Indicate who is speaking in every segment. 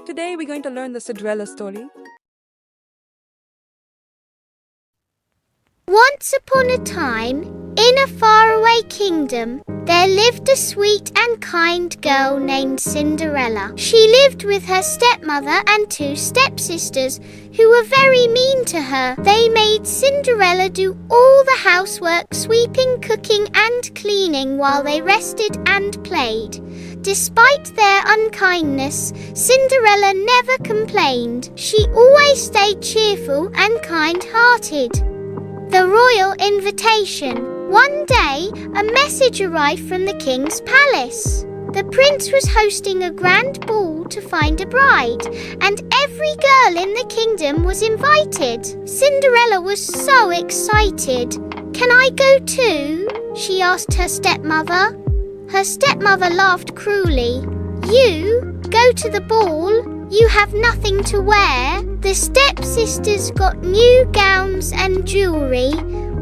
Speaker 1: Today we're going to learn the Cinderella story.
Speaker 2: Once upon a time, in a faraway kingdom, there lived a sweet and kind girl named Cinderella. She lived with her stepmother and two stepsisters who were very mean to her. They made Cinderella do all the housework, sweeping, cooking and cleaning while they rested and played. Despite their unkindness, Cinderella never complained. She always stayed cheerful and kind-hearted. The royal invitation. One day, a message arrived from the king's palace. The prince was hosting a grand ball to find a bride, and every girl in the kingdom was invited. Cinderella was so excited. "Can I go too?" she asked her stepmother. Her stepmother laughed cruelly. "You go to the ball? You have nothing to wear." The stepsisters got new gowns and jewelry,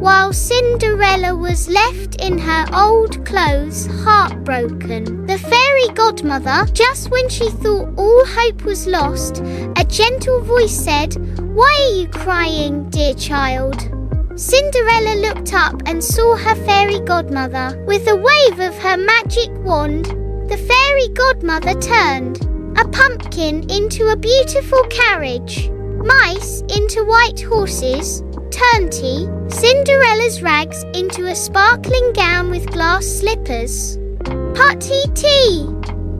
Speaker 2: while Cinderella was left in her old clothes, heartbroken. The fairy godmother, just when she thought all hope was lost, a gentle voice said, "Why are you crying, dear child?" Cinderella looked up and saw her fairy godmother. With a wave of her magic wand, the fairy godmother turned a pumpkin into a beautiful carriage, mice into white horses, turned Cinderella's rags into a sparkling gown with glass slippers. Put-tee-tee!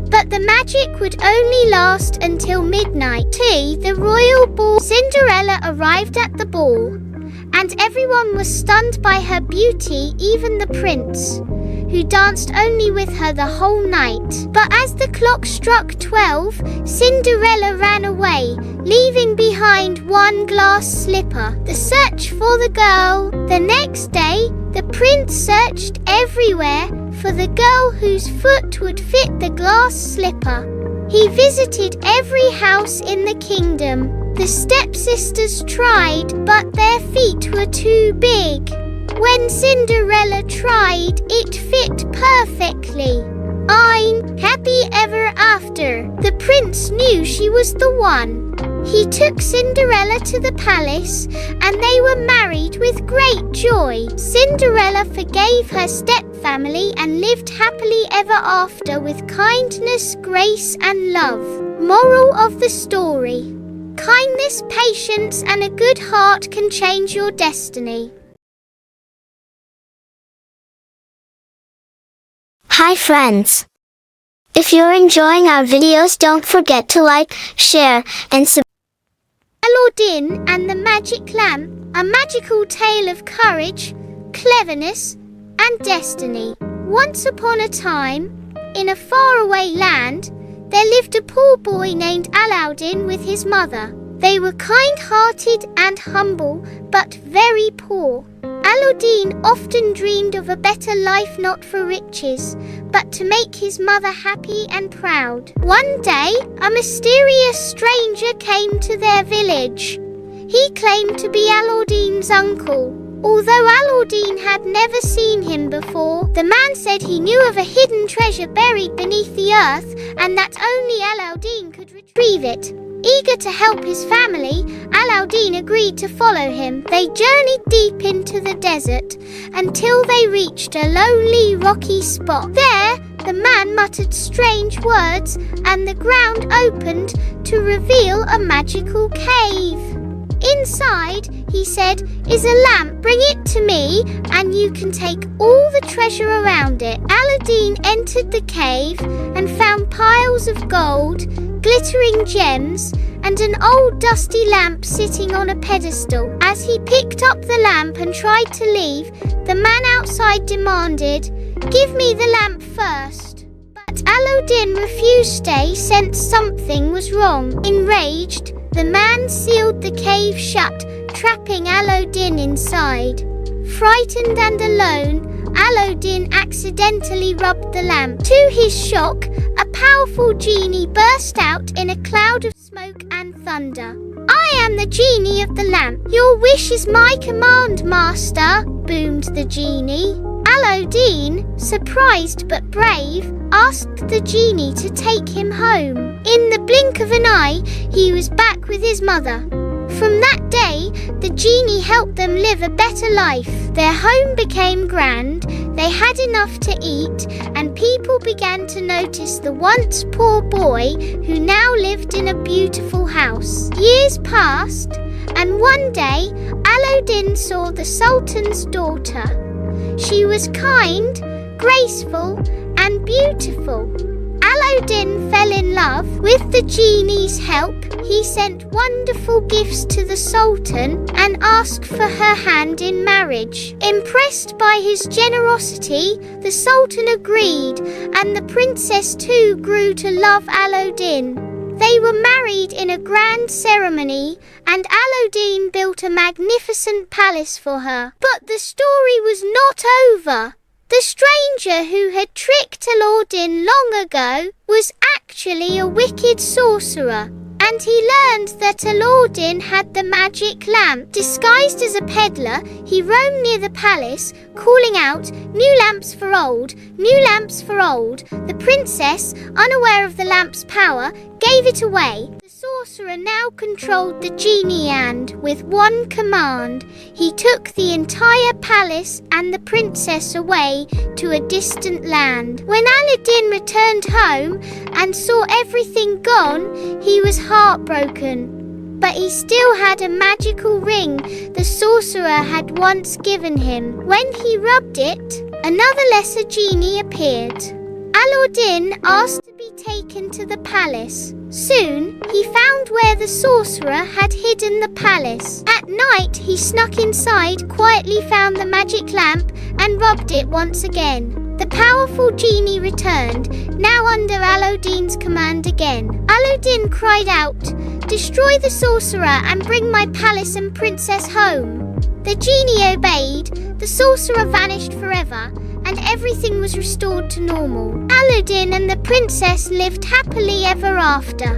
Speaker 2: But the magic would only last until midnight. The royal ball. Cinderella arrived at the ball, and everyone was stunned by her beauty, even the prince, who danced only with her the whole night. But as the clock struck 12, Cinderella ran away, leaving behind one glass slipper. The search for the girl. The next day, the prince searched everywhere for the girl whose foot would fit the glass slipper. He visited every house in the kingdom. The stepsisters tried, but their feet were too big. When Cinderella tried, it fit perfectly. I'm happy ever after. The prince knew she was the one. He took Cinderella to the palace, and they were married with great joy. Cinderella forgave her stepfamily and lived happily ever after with kindness, grace, and love. Moral of the story: kindness, patience, and a good heart can change your destiny.
Speaker 3: Hi friends! If you're enjoying our videos, don't forget to like, share, and subscribe.
Speaker 2: Aladdin and the Magic Lamp, a magical tale of courage, cleverness, and destiny. Once upon a time, in a faraway land, there lived a poor boy named Aladdin with his mother. They were kind-hearted and humble, but very poor. Aladdin often dreamed of a better life, not for riches, but to make his mother happy and proud. One day, a mysterious stranger came to their village. He claimed to be Aladdin's uncle. Although Aladdin had never seen him before, the man said he knew of a hidden treasure buried beneath the earth and that only Aladdin could retrieve it. Eager to help his family, Aladdin agreed to follow him. They journeyed deep into the desert until they reached a lonely, rocky spot. There, the man muttered strange words and the ground opened to reveal a magical cave. Inside, he said, is a lamp. Bring it to me and you can take all the treasure around it. Aladdin entered the cave and found piles of gold, glittering gems, and an old dusty lamp sitting on a pedestal. As he picked up the lamp and tried to leave, the man outside demanded, "Give me the lamp first." But Aladdin refused to stay, sensed something was wrong. Enraged, the man sealed the cave shut, trapping Aladdin inside. Frightened and alone, Aladdin accidentally rubbed the lamp. To his shock, a powerful genie burst out in a cloud of smoke and thunder. "I am the genie of the lamp. Your wish is my command, master," boomed the genie. Aladdin, surprised but brave, asked the genie to take him home. In the blink of an eye, he was back with his mother. From that day, the genie helped them live a better life. Their home became grand, they had enough to eat, and people began to notice the once poor boy who now lived in a beautiful house. Years passed, and one day, Aladdin saw the Sultan's daughter. She was kind, graceful, and beautiful. Aladdin fell in love. With the genie's help, he sent wonderful gifts to the Sultan and asked for her hand in marriage. Impressed by his generosity, the Sultan agreed, and the princess too grew to love Aladdin. They were married in a grand ceremony, and Aladdin built a magnificent palace for her. But the story was not over. The stranger who had tricked Aladdin long ago was actually a wicked sorcerer, and he learned that Aladdin had the magic lamp. Disguised as a peddler, he roamed near the palace, calling out, "New lamps for old, new lamps for old." The princess, unaware of the lamp's power, gave it away. The sorcerer now controlled the genie and, with one command, he took the entire palace and the princess away to a distant land. When Aladdin returned home and saw everything gone, he was heartbroken. But he still had a magical ring the sorcerer had once given him. When he rubbed it, another lesser genie appeared. Aladdin asked to be taken to the palace. Soon, he found where the sorcerer had hidden the palace. At night, he snuck inside, quietly found the magic lamp, and rubbed it once again. The powerful genie returned, now under Aladdin's command again. Aladdin cried out, "Destroy the sorcerer and bring my palace and princess home." The genie obeyed, the sorcerer vanished forever, and everything was restored to normal. Aladdin and the princess lived happily ever after.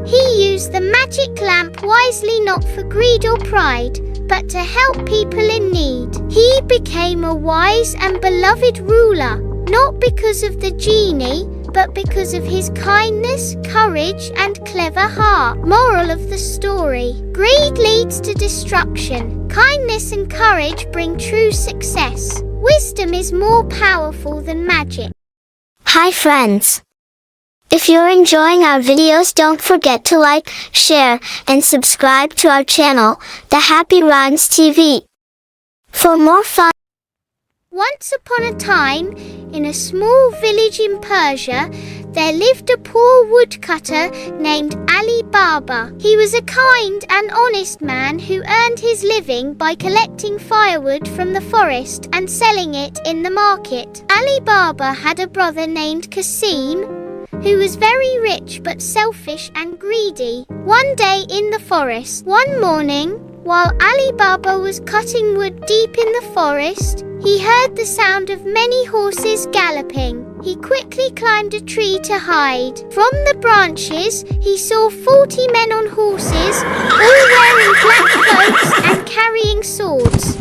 Speaker 2: He used the magic lamp wisely, not for greed or pride, but to help people in need. He became a wise and beloved ruler, not because of the genie, but because of his kindness, courage, and clever heart. Moral of the story: greed leads to destruction. Kindness and courage bring true success. Wisdom is more powerful than magic.
Speaker 3: Hi friends! If you're enjoying our videos, don't forget to like, share, and subscribe to our channel, The Happy Rhymes TV. For more fun.
Speaker 2: Once upon a time, in a small village in Persia, there lived a poor woodcutter named Ali Baba. He was a kind and honest man who earned his living by collecting firewood from the forest and selling it in the market. Ali Baba had a brother named Kasim, who was very rich but selfish and greedy. One day in the forest, one morning, while Ali Baba was cutting wood deep in the forest, he heard the sound of many horses galloping. He quickly climbed a tree to hide. From the branches, he saw 40 men on horses, all wearing black cloaks and carrying swords.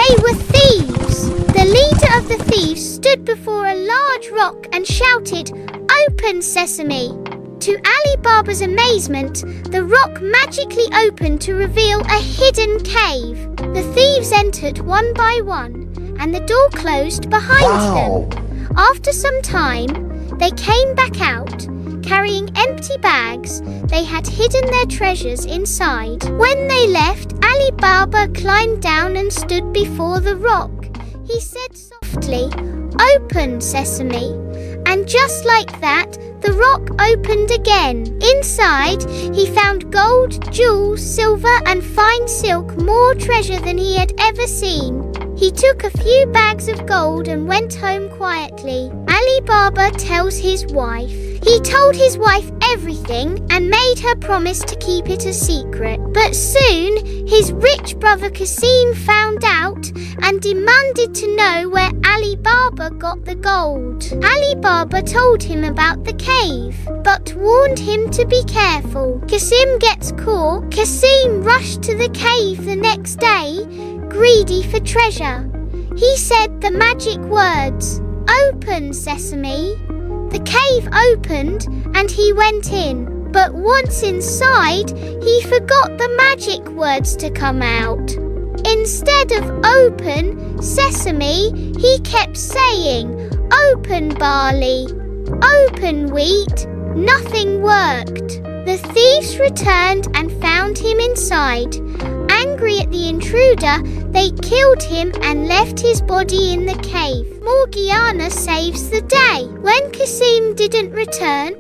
Speaker 2: They were thieves. The leader of the thieves stood before a large rock and shouted, "Open, Sesame!" To Ali Baba's amazement, the rock magically opened to reveal a hidden cave. The thieves entered one by one, and the door closed behind them. After some time, they came back out, carrying empty bags. They had hidden their treasures inside. When they left, Ali Baba climbed down and stood before the rock. He said softly, "Open, Sesame." And just like that, the rock opened again. Inside, he found gold, jewels, silver, and fine silk, more treasure than he had ever seen. He took a few bags of gold and went home quietly. Ali Baba tells his wife. He told his wife everything and made her promise to keep it a secret. But soon, his rich brother Kasim found out and demanded to know where Ali Baba got the gold. Ali Baba told him about the cave, but warned him to be careful. Kasim gets caught. Kasim rushed to the cave the next day, greedy for treasure. He said the magic words, "Open, Sesame." The cave opened and he went in. But once inside, he forgot the magic words to come out. Instead of "Open, Sesame," he kept saying, "Open, barley. Open, wheat." Nothing worked. The thieves returned and found him inside. Angry at the intruder, they killed him and left his body in the cave. Morgiana saves the day. When Kasim didn't return,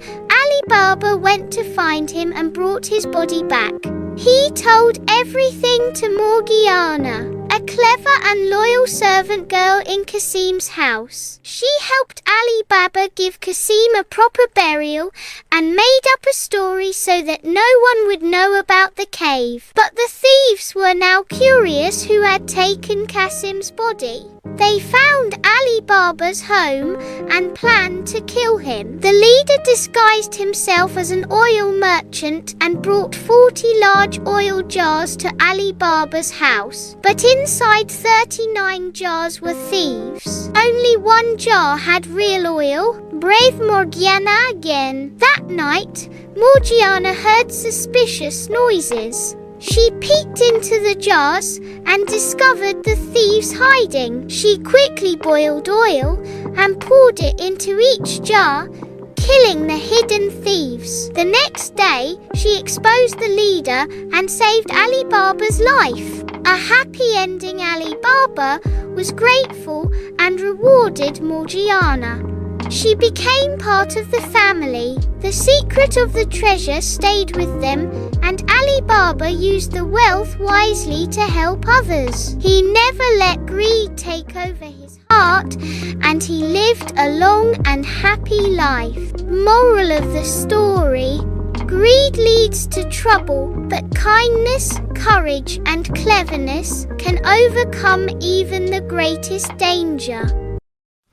Speaker 2: Ali Baba went to find him and brought his body back. He told everything to Morgiana, a clever and loyal servant girl in Kasim's house. She helped Ali Baba give Kasim a proper burial and made up a story so that no one would know about the cave. But the thieves were now curious who had taken Kasim's body. They found Ali Baba's home and planned to kill him. The leader disguised himself as an oil merchant and brought 40 large oil jars to Ali Baba's house. But inside 39 jars were thieves. Only one jar had real oil. Brave Morgiana again. That night, Morgiana heard suspicious noises. She peeked into the jars and discovered the thieves hiding. She quickly boiled oil and poured it into each jar, killing the hidden thieves. The next day, she exposed the leader and saved Ali Baba's life. A happy ending. Ali Baba was grateful and rewarded Morgiana. She became part of the family. The secret of the treasure stayed with them, and Ali Baba used the wealth wisely to help others. He never let greed take over his heart, and he lived a long and happy life. Moral of the story: greed leads to trouble, but kindness, courage, and cleverness can overcome even the greatest danger.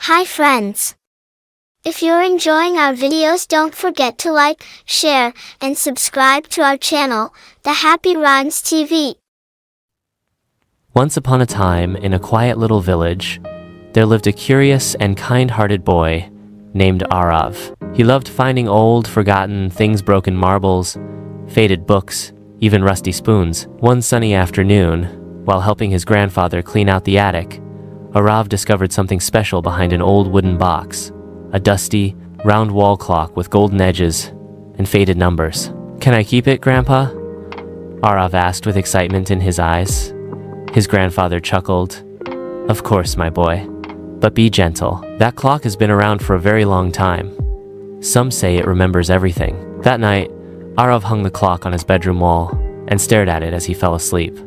Speaker 3: Hi friends! If you're enjoying our videos, don't forget to like, share, and subscribe to our channel, The Happy Rhymes TV.
Speaker 4: Once upon a time, in a quiet little village, there lived a curious and kind-hearted boy named Arav. He loved finding old, forgotten things, broken marbles, faded books, even rusty spoons. One sunny afternoon, while helping his grandfather clean out the attic, Arav discovered something special behind an old wooden box. A dusty, round wall clock with golden edges and faded numbers. "Can I keep it, Grandpa?" Arav asked with excitement in his eyes. His grandfather chuckled. "Of course, my boy. But be gentle. That clock has been around for a very long time. Some say it remembers everything." That night, Arav hung the clock on his bedroom wall and stared at it as he fell asleep.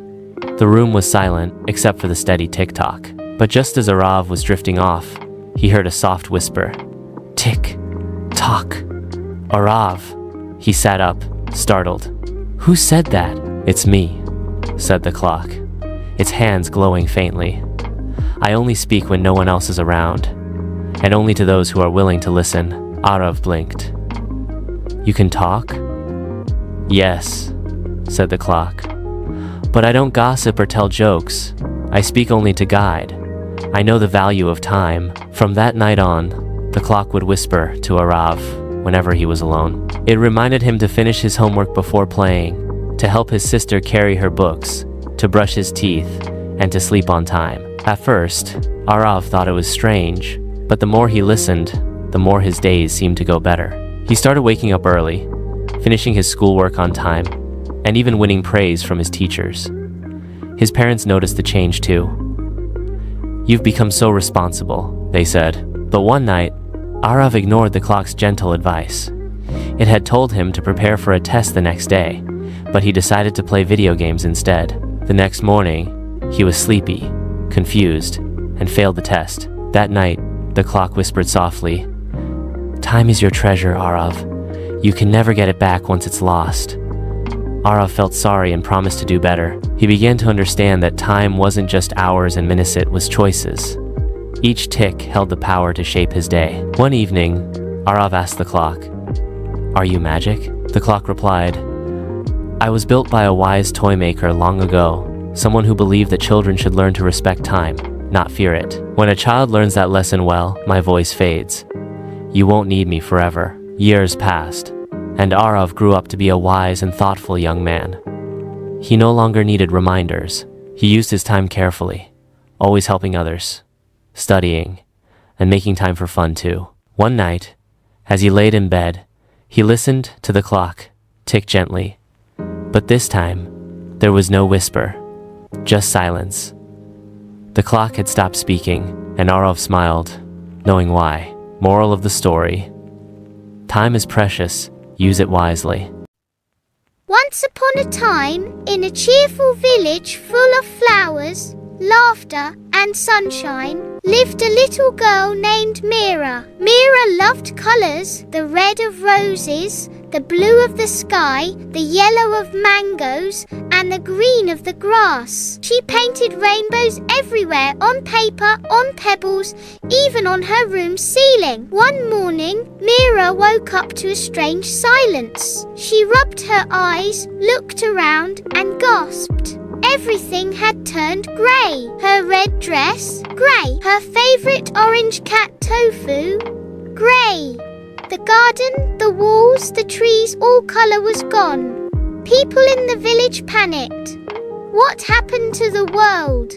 Speaker 4: The room was silent except for the steady tick-tock. But just as Arav was drifting off, he heard a soft whisper. Tick, tock. Arav. He sat up, startled. "Who said that?" "It's me," said the clock, its hands glowing faintly. "I only speak when no one else is around, and only to those who are willing to listen." Arav blinked. "You can talk?" "Yes," said the clock. "But I don't gossip or tell jokes. I speak only to guide. I know the value of time." From that night on, the clock would whisper to Arav whenever he was alone. It reminded him to finish his homework before playing, to help his sister carry her books, to brush his teeth, and to sleep on time. At first, Arav thought it was strange, but the more he listened, the more his days seemed to go better. He started waking up early, finishing his schoolwork on time, and even winning praise from his teachers. His parents noticed the change too. "You've become so responsible," they said. But one night, Arav ignored the clock's gentle advice. It had told him to prepare for a test the next day, but he decided to play video games instead. The next morning, he was sleepy, confused, and failed the test. That night, the clock whispered softly, "Time is your treasure, Arav. You can never get it back once it's lost." Arav felt sorry and promised to do better. He began to understand that time wasn't just hours and minutes, it was choices. Each tick held the power to shape his day. One evening, Arav asked the clock, "Are you magic?" The clock replied, "I was built by a wise toy maker long ago, someone who believed that children should learn to respect time, not fear it. When a child learns that lesson well, my voice fades. You won't need me forever. Years passed, and Arav grew up to be a wise and thoughtful young man. He no longer needed reminders. He used his time carefully, always helping others, studying, and making time for fun too. One night, as he laid in bed, he listened to the clock tick gently. But this time, there was no whisper, just silence. The clock had stopped speaking, and Arav smiled, knowing why. Moral of the story: time is precious, use it wisely.
Speaker 2: Once upon a time, in a cheerful village full of flowers, laughter, and sunshine, lived a little girl named Mira. Mira loved colours: the red of roses, the blue of the sky, the yellow of mangoes, and the green of the grass. She painted rainbows everywhere, on paper, on pebbles, even on her room ceiling. One morning, Mira woke up to a strange silence. She rubbed her eyes, looked around, and gasped. Everything had turned grey. Her red dress, grey. Her favourite orange cat, Tofu, grey. The garden, the walls, the trees, all colour was gone. People in the village panicked. What happened to the world?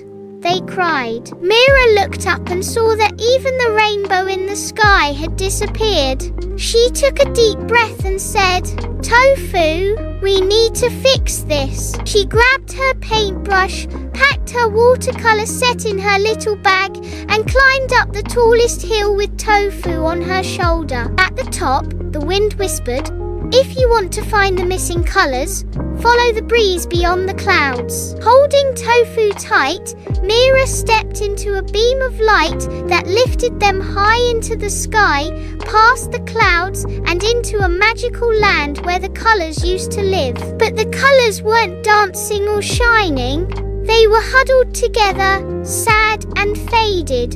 Speaker 2: They cried. Mira looked up and saw that even the rainbow in the sky had disappeared. She took a deep breath and said, "Tofu, we need to fix this." She grabbed her paintbrush, packed her watercolour set in her little bag, and climbed up the tallest hill with Tofu on her shoulder. At the top, the wind whispered, "If you want to find the missing colours, follow the breeze beyond the clouds." Holding Tofu tight, Mira stepped into a beam of light that lifted them high into the sky, past the clouds, and into a magical land where the colours used to live. But the colours weren't dancing or shining. They were huddled together, sad and faded.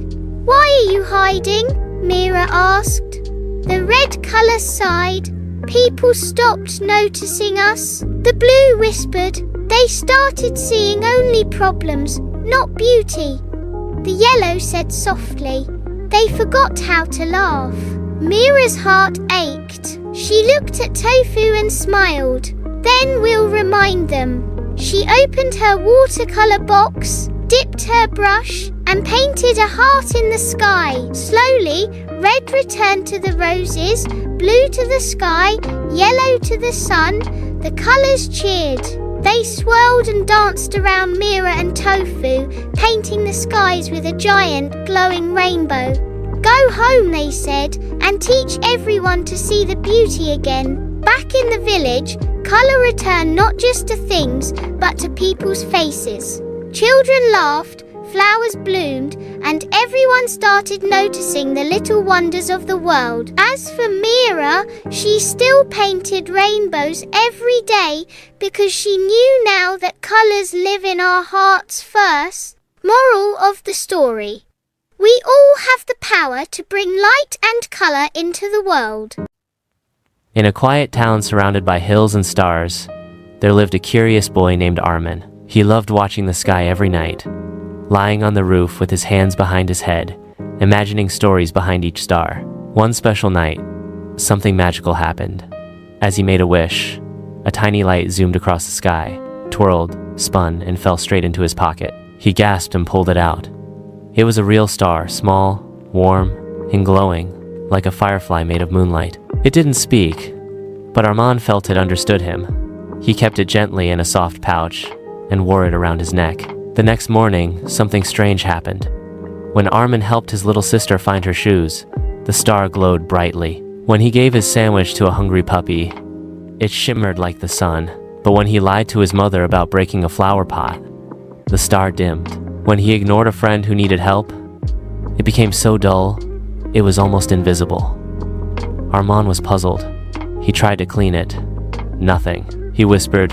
Speaker 2: "Why are you hiding?" Mira asked. The red colour sighed. "People stopped noticing us." The blue whispered. "They started seeing only problems, not beauty." The yellow said softly. "They forgot how to laugh." Mira's heart ached. She looked at Tofu and smiled. "Then we'll remind them." She opened her watercolour box, dipped her brush, and painted a heart in the sky. Slowly, red returned to the roses, blue to the sky, yellow to the sun. The colours cheered. They swirled and danced around Mira and Tofu, painting the skies with a giant, glowing rainbow. "Go home," they said, "and teach everyone to see the beauty again." Back in the village, colour returned not just to things, but to people's faces. Children laughed, flowers bloomed, and everyone started noticing the little wonders of the world. As for Mira, she still painted rainbows every day because she knew now that colours live in our hearts first. Moral of the story: we all have the power to bring light and colour into the world.
Speaker 4: In a quiet town surrounded by hills and stars, there lived a curious boy named Armin. He loved watching the sky every night, lying on the roof with his hands behind his head, imagining stories behind each star. One special night, something magical happened. As he made a wish, a tiny light zoomed across the sky, twirled, spun, and fell straight into his pocket. He gasped and pulled it out. It was a real star, small, warm, and glowing, like a firefly made of moonlight. It didn't speak, but Armand felt it understood him. He kept it gently in a soft pouch and wore it around his neck. The next morning, something strange happened. When Armand helped his little sister find her shoes, the star glowed brightly. When he gave his sandwich to a hungry puppy, it shimmered like the sun. But when he lied to his mother about breaking a flower pot, the star dimmed. When he ignored a friend who needed help, it became so dull, it was almost invisible. Armand was puzzled. He tried to clean it. Nothing. He whispered,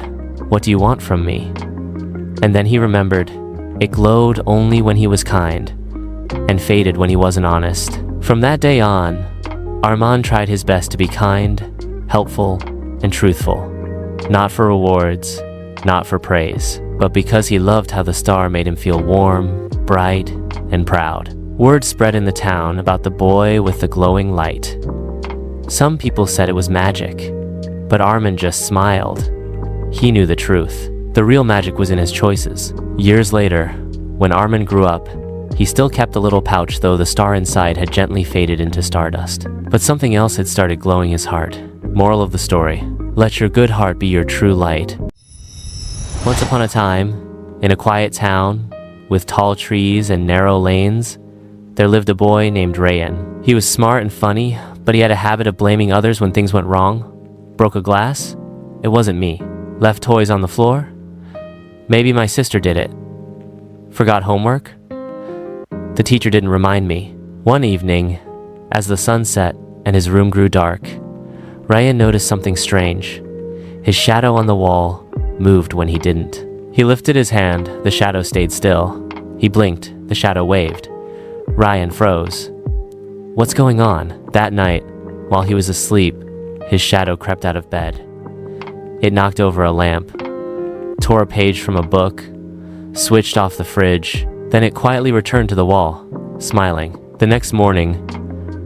Speaker 4: "What do you want from me?" And then he remembered, it glowed only when he was kind, and faded when he wasn't honest. From that day on, Armand tried his best to be kind, helpful, and truthful. Not for rewards, not for praise, but because he loved how the star made him feel warm, bright and proud. Word spread in the town about the boy with the glowing light. Some people said it was magic, but Armin just smiled. He knew the truth. The real magic was in his choices. Years later, when Armin grew up, he still kept the little pouch, though the star inside had gently faded into stardust. But something else had started glowing his heart. Moral of the story: let your good heart be your true light. Once upon a time, in a quiet town with tall trees and narrow lanes, there lived a boy named Rayan. He was smart and funny, but he had a habit of blaming others when things went wrong. Broke a glass? It wasn't me. Left toys on the floor? Maybe my sister did it. Forgot homework? The teacher didn't remind me. One evening, as the sun set and his room grew dark, Rayan noticed something strange. His shadow on the wall moved when he didn't. He lifted his hand, the shadow stayed still. He blinked, the shadow waved. Rayan froze. What's going on? That night, while he was asleep, his shadow crept out of bed. It knocked over a lamp, tore a page from a book, switched off the fridge, then it quietly returned to the wall, smiling. The next morning,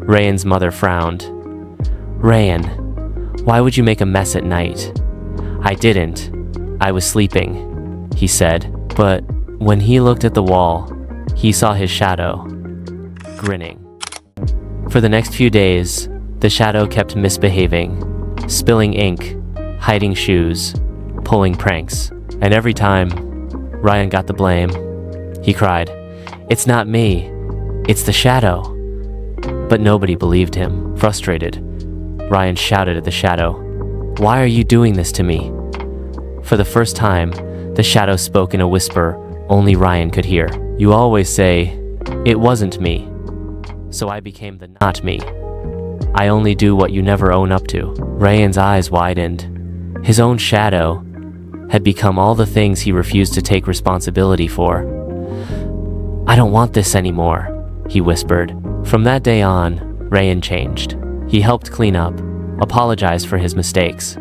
Speaker 4: Rayan's mother frowned. Rayan, why would you make a mess at night? I didn't. I was sleeping, he said. But when he looked at the wall, he saw his shadow, grinning. For the next few days, the shadow kept misbehaving, spilling ink, hiding shoes, pulling pranks. And every time Rayan got the blame, he cried, "It's not me, it's the shadow." But nobody believed him. Frustrated, Rayan shouted at the shadow, "Why are you doing this to me?" For the first time, the shadow spoke in a whisper only Rayan could hear. "You always say, it wasn't me, so I became the not me. I only do what you never own up to." Rayan's eyes widened. His own shadow had become all the things he refused to take responsibility for. "I don't want this anymore," he whispered. From that day on, Rayan changed. He helped clean up, apologized for his mistakes,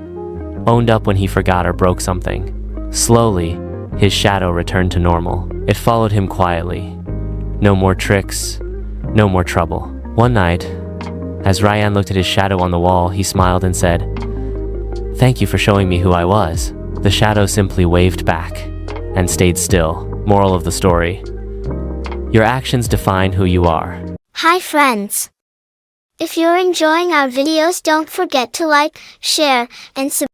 Speaker 4: owned up when he forgot or broke something. Slowly, his shadow returned to normal. It followed him quietly. No more tricks, no more trouble. One night, as Rayan looked at his shadow on the wall, he smiled and said, "Thank you for showing me who I was." The shadow simply waved back and stayed still. Moral of the story: your actions define who you are.
Speaker 3: Hi friends! If you're enjoying our videos, don't forget to like, share, and subscribe.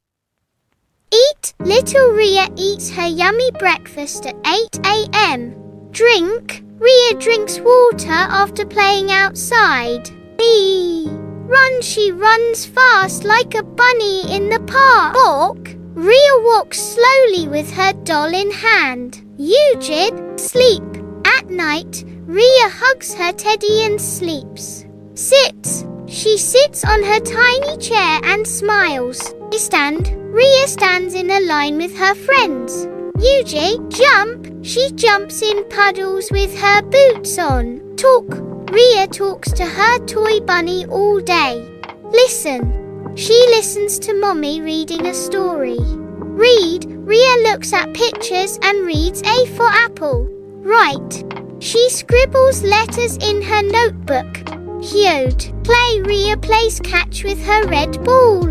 Speaker 2: Eat. Little Rhea eats her yummy breakfast at 8 a.m. Drink. Rhea drinks water after playing outside. Bee. Run. She runs fast like a bunny in the park. Walk. Rhea walks slowly with her doll in hand. Eugene. Sleep. At night, Rhea hugs her teddy and sleeps. Sit. She sits on her tiny chair and smiles. Stand. Rhea stands in a line with her friends. Eugene. Jump. She jumps in puddles with her boots on. Talk. Rhea talks to her toy bunny all day. Listen. She listens to Mommy reading a story. Read. Rhea looks at pictures and reads A for apple. Write. She scribbles letters in her notebook. Cute. Play. Rhea plays catch with her red ball.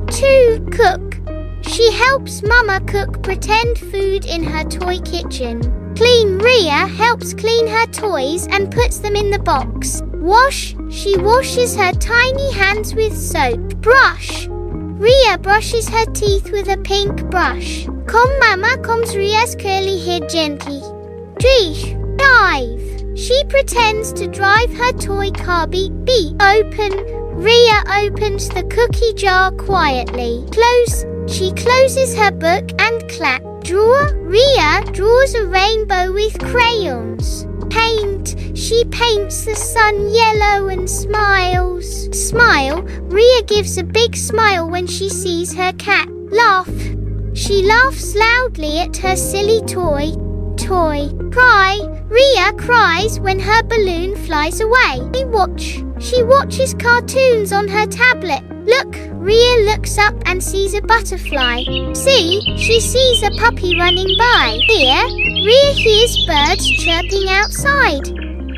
Speaker 2: 2. Cook. She helps Mama cook pretend food in her toy kitchen. Clean. Rhea helps clean her toys and puts them in the box. Wash. She washes her tiny hands with soap. Brush. Rhea brushes her teeth with a pink brush. Comb. Mama combs Rhea's curly hair gently. Drive. She pretends to drive her toy car. Beep. Open. Rhea opens the cookie jar quietly. Close. She closes her book and clap. Draw. Rhea draws a rainbow with crayons. Paint. She paints the sun yellow and smiles. Smile. Rhea gives a big smile when she sees her cat. Laugh. She laughs loudly at her silly toy. toy. Cry. Rhea cries when her balloon flies away. She watches cartoons on her tablet. Look, Rhea looks up and sees a butterfly. See, she sees a puppy running by. Here, Rhea hears birds chirping outside.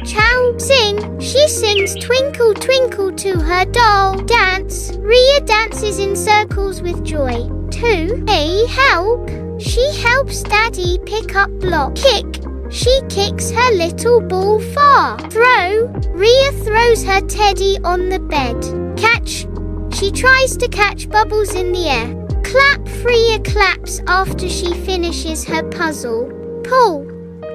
Speaker 2: Chow sing. She sings Twinkle Twinkle to her doll. Dance. Rhea dances in circles with joy. 2. A help. She helps Daddy pick up block. Kick. She kicks her little ball far. Throw. Rhea throws her teddy on the bed. Catch. She tries to catch bubbles in the air. Clap. Rhea claps after she finishes her puzzle. Pull.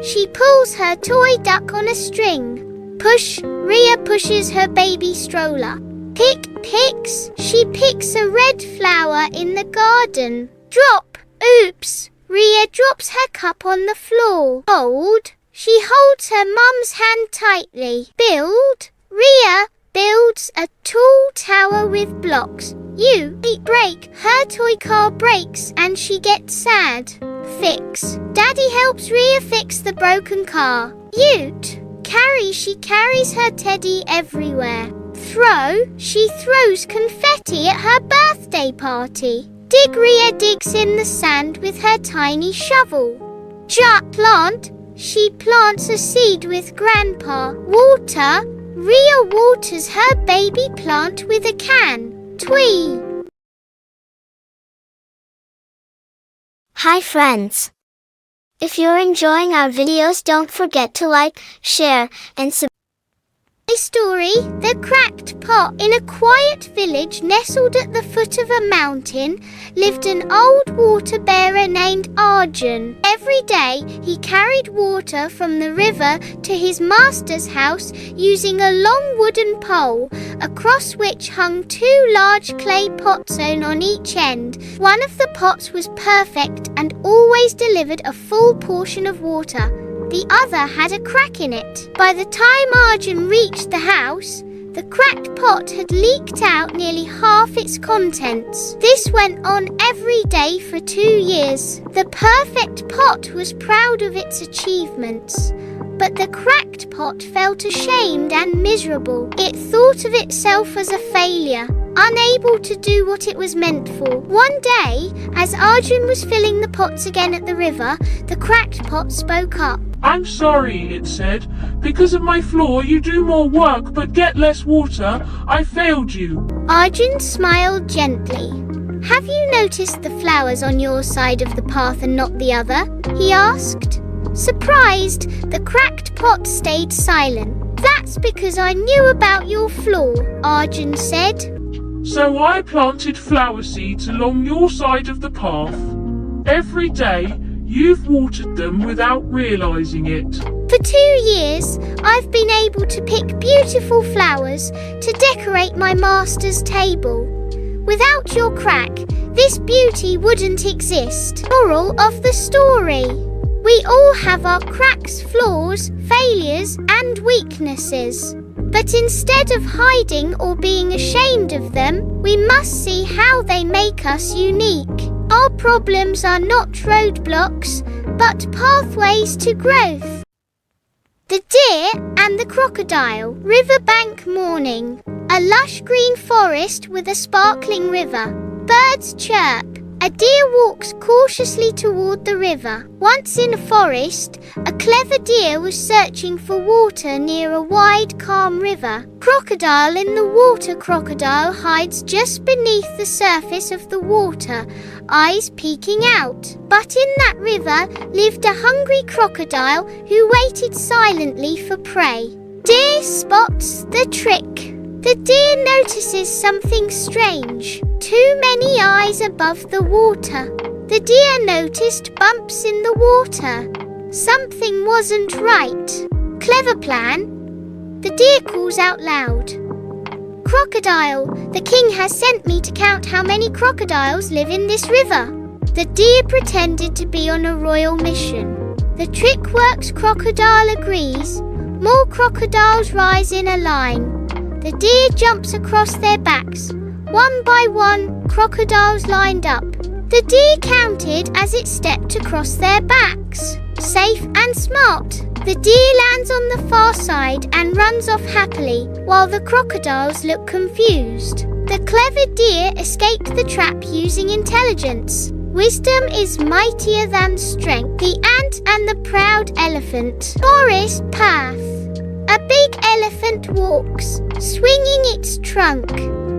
Speaker 2: She pulls her toy duck on a string. Push. Rhea pushes her baby stroller. Pick. Picks. She picks a red flower in the garden. Drop. Oops. Rhea drops her cup on the floor. Hold. She holds her mum's hand tightly. Build. Rhea builds a tall tower with blocks. Break. Her toy car breaks and she gets sad. Fix. Daddy helps Rhea fix the broken car. Carry. She carries her teddy everywhere. Throw. She throws confetti at her birthday party. Dig. Rhea digs in the sand with her tiny shovel. Plant. She plants a seed with Grandpa. Water. Rhea waters her baby plant with a can. Twee.
Speaker 3: Hi friends! If you're enjoying our videos, don't forget to like, share, and subscribe.
Speaker 2: Story, The Cracked Pot. In a quiet village nestled at the foot of a mountain lived an old water bearer named Arjun. Every day he carried water from the river to his master's house using a long wooden pole, across which hung 2 large clay pots sewn on each end. One of the pots was perfect and always delivered a full portion of water. The other had a crack in it. By the time Arjun reached the house, the cracked pot had leaked out nearly half its contents. This went on every day for 2 years. The perfect pot was proud of its achievements, but the cracked pot felt ashamed and miserable. It thought of itself as a failure, unable to do what it was meant for. One day, as Arjun was filling the pots again at the river, the cracked pot spoke up.
Speaker 5: I'm sorry, it said. Because of my flaw, you do more work but get less water. I failed you.
Speaker 2: Arjun smiled gently. Have you noticed the flowers on your side of the path and not the other? He asked. Surprised, the cracked pot stayed silent. That's because I knew about your flaw, Arjun said.
Speaker 5: So I planted flower seeds along your side of the path. Every day, you've watered them without realizing it.
Speaker 2: For 2 years, I've been able to pick beautiful flowers to decorate my master's table. Without your crack, this beauty wouldn't exist. Moral of the story. We all have our cracks, flaws, failures, and weaknesses. But instead of hiding or being ashamed of them, we must see how they make us unique. Our problems are not roadblocks, but pathways to growth. The Deer and the Crocodile. Riverbank morning. A lush green forest with a sparkling river. Birds chirp. A deer walks cautiously toward the river. Once in a forest, a clever deer was searching for water near a wide, calm river. Crocodile in the water. Crocodile hides just beneath the surface of the water, eyes peeking out. But in that river lived a hungry crocodile who waited silently for prey. Deer spots the trick. The deer notices something strange. Too many eyes above the water. The deer noticed bumps in the water. Something wasn't right. Clever plan. The deer calls out loud. Crocodile, the king has sent me to count how many crocodiles live in this river. The deer pretended to be on a royal mission. The trick works, crocodile agrees. More crocodiles rise in a line. The deer jumps across their backs. One by one, crocodiles lined up. The deer counted as it stepped across their backs. Safe and smart. The deer lands on the far side and runs off happily, while the crocodiles look confused. The clever deer escaped the trap using intelligence. Wisdom is mightier than strength. The ant and the proud elephant. Forest path. A big elephant walks, swinging its trunk.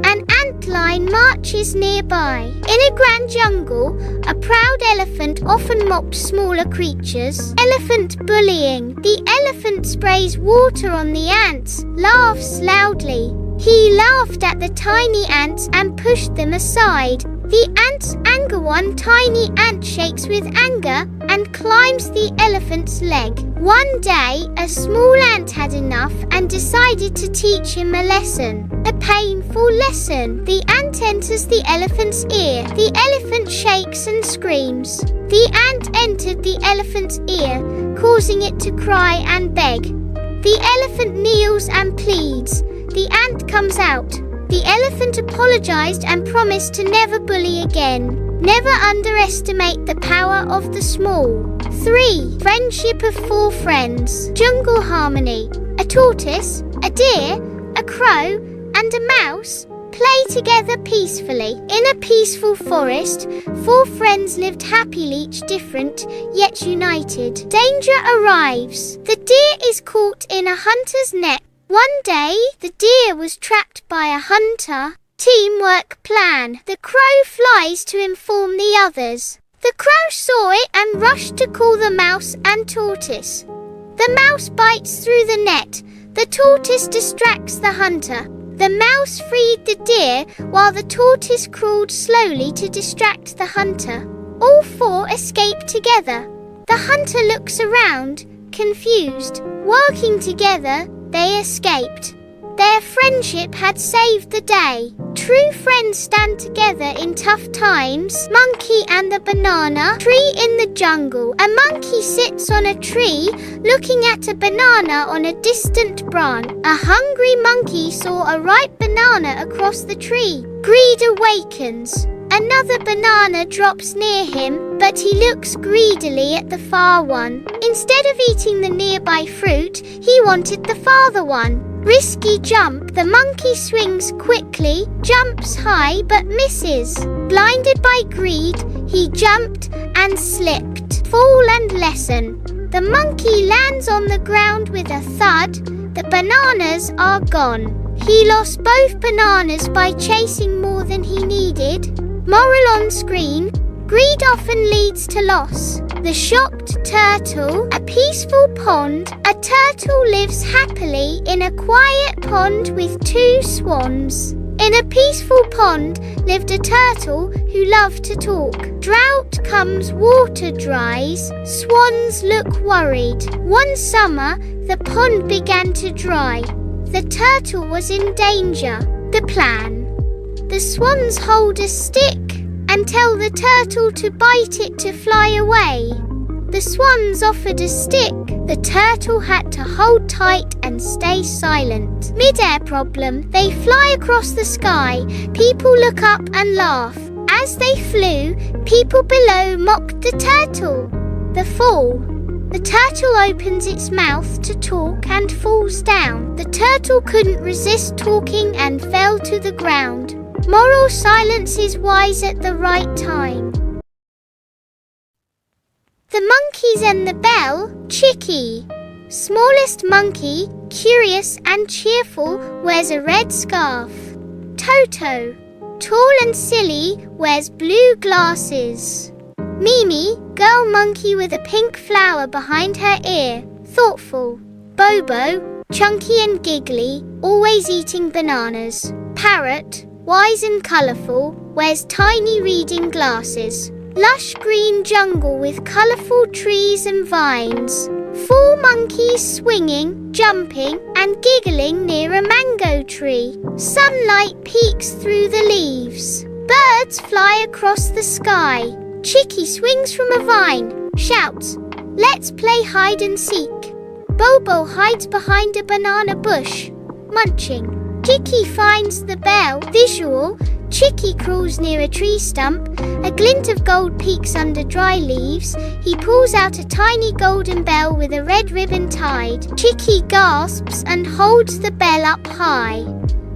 Speaker 2: An antlion marches nearby. In a grand jungle, a proud elephant often mocked smaller creatures. Elephant bullying. The elephant sprays water on the ants, laughs loudly. He laughed at the tiny ants and pushed them aside. The ants anger one tiny ant shakes with anger and climbs the elephant's leg. One day, a small ant had enough and decided to teach him a lesson. A painful lesson. The ant enters the elephant's ear. The elephant shakes and screams. The ant entered the elephant's ear, causing it to cry and beg. The elephant kneels and pleads. The ant comes out. The elephant apologized and promised to never bully again. Never underestimate the power of the small. 3. Friendship of 4 friends. Jungle harmony. A tortoise, a deer, a crow, and a mouse play together peacefully. In a peaceful forest, 4 friends lived happily, each different, yet united. Danger arrives. The deer is caught in a hunter's net. One day, the deer was trapped by a hunter. Teamwork plan. The crow flies to inform the others. The crow saw it and rushed to call the mouse and tortoise. The mouse bites through the net. The tortoise distracts the hunter. The mouse freed the deer while the tortoise crawled slowly to distract the hunter. All 4 escape together. The hunter looks around, confused. Working together, they escaped. Their friendship had saved the day. True friends stand together in tough times. Monkey and the banana tree in the jungle. A monkey sits on a tree looking at a banana on a distant branch. A hungry monkey saw a ripe banana across the tree. Greed awakens. Another banana drops near him, but he looks greedily at the far one. Instead of eating the nearby fruit, he wanted the farther one. Risky jump. The monkey swings quickly, jumps high but misses. Blinded by greed, he jumped and slipped. Fall and lesson. The monkey lands on the ground with a thud. The bananas are gone. He lost both bananas by chasing more than he needed. Moral on screen. Greed often leads to loss. The shocked turtle. A peaceful pond. A turtle lives happily in a quiet pond with 2 swans. In a peaceful pond lived a turtle who loved to talk. Drought comes, water dries. Swans look worried. One summer, the pond began to dry. The turtle was in danger. The plan. The swans hold a stick and tell the turtle to bite it to fly away. The swans offered a stick. The turtle had to hold tight and stay silent. Mid-air problem. They fly across the sky. People look up and laugh. As they flew, people below mocked the turtle. The fall. The turtle opens its mouth to talk and falls down. The turtle couldn't resist talking and fell to the ground. Moral: silence is wise at the right time. The monkeys and the bell. Chicky. Smallest monkey, curious and cheerful, wears a red scarf. Toto. Tall and silly, wears blue glasses. Mimi, girl monkey with a pink flower behind her ear, thoughtful. Bobo, chunky and giggly, always eating bananas. Parrot, wise and colourful, wears tiny reading glasses. Lush green jungle with colourful trees and vines. 4 monkeys swinging, jumping and giggling near a mango tree. Sunlight peeks through the leaves. Birds fly across the sky. Chicky swings from a vine, shouts, "Let's play hide and seek." Bobo hides behind a banana bush, munching. Chicky finds the bell. Visual. Chicky crawls near a tree stump. A glint of gold peeks under dry leaves. He pulls out a tiny golden bell with a red ribbon tied. Chicky gasps and holds the bell up high.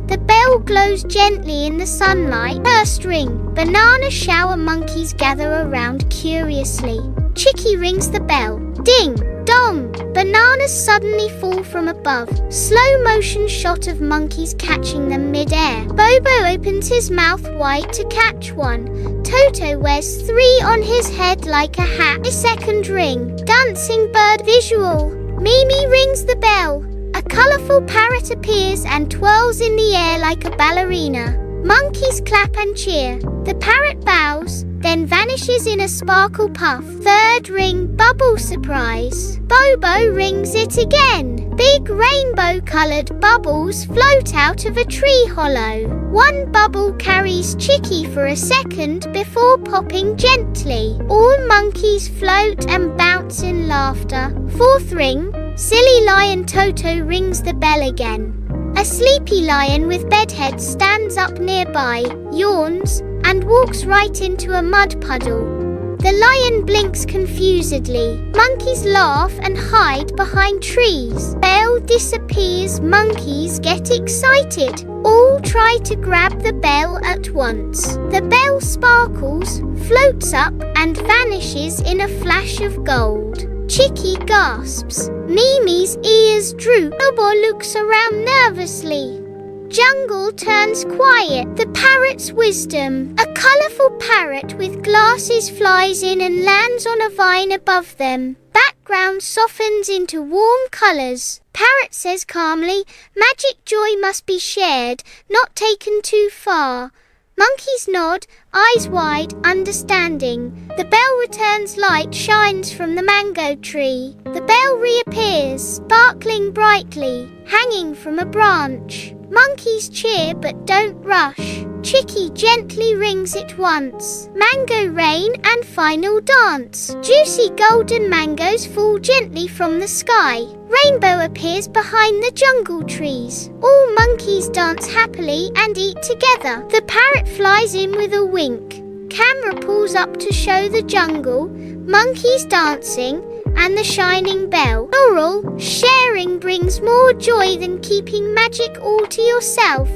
Speaker 2: The bell glows gently in the sunlight. First ring. Banana shower monkeys gather around curiously. Chicky rings the bell. Ding! Dong! Bananas suddenly fall from above. Slow motion shot of monkeys catching them mid-air. Bobo opens his mouth wide to catch one. Toto wears 3 on his head like a hat. A second ring. Dancing bird visual. Mimi rings the bell. A colourful parrot appears and twirls in the air like a ballerina. Monkeys clap and cheer. The parrot bows, then vanishes in a sparkle puff. Third ring, bubble surprise. Bobo rings it again. Big rainbow-coloured bubbles float out of a tree hollow. One bubble carries Chicky for a second before popping gently. All monkeys float and bounce in laughter. Fourth ring, silly lion Toto rings the bell again. A sleepy lion with bedhead stands up nearby, yawns, and walks right into a mud puddle. The lion blinks confusedly. Monkeys laugh and hide behind trees. Bell disappears. Monkeys get excited. All try to grab the bell at once. The bell sparkles, floats up, and vanishes in a flash of gold. Chicky gasps. Mimi's ears droop. Bobo looks around nervously. Jungle turns quiet. The parrot's wisdom. A colourful parrot with glasses flies in and lands on a vine above them. Background softens into warm colours. Parrot says calmly, magic joy must be shared, not taken too far. Monkeys nod, eyes wide, understanding. The bell returns, light shines from the mango tree. The bell reappears, sparkling brightly, hanging from a branch. Monkeys cheer but don't rush. Chicky gently rings it once. Mango rain and final dance. Juicy golden mangoes fall gently from the sky. Rainbow appears behind the jungle trees. All monkeys dance happily and eat together. The parrot flies in with a wink. Camera pulls up to show the jungle, monkeys dancing, and the shining bell. Moral, sharing brings more joy than keeping magic all to yourself.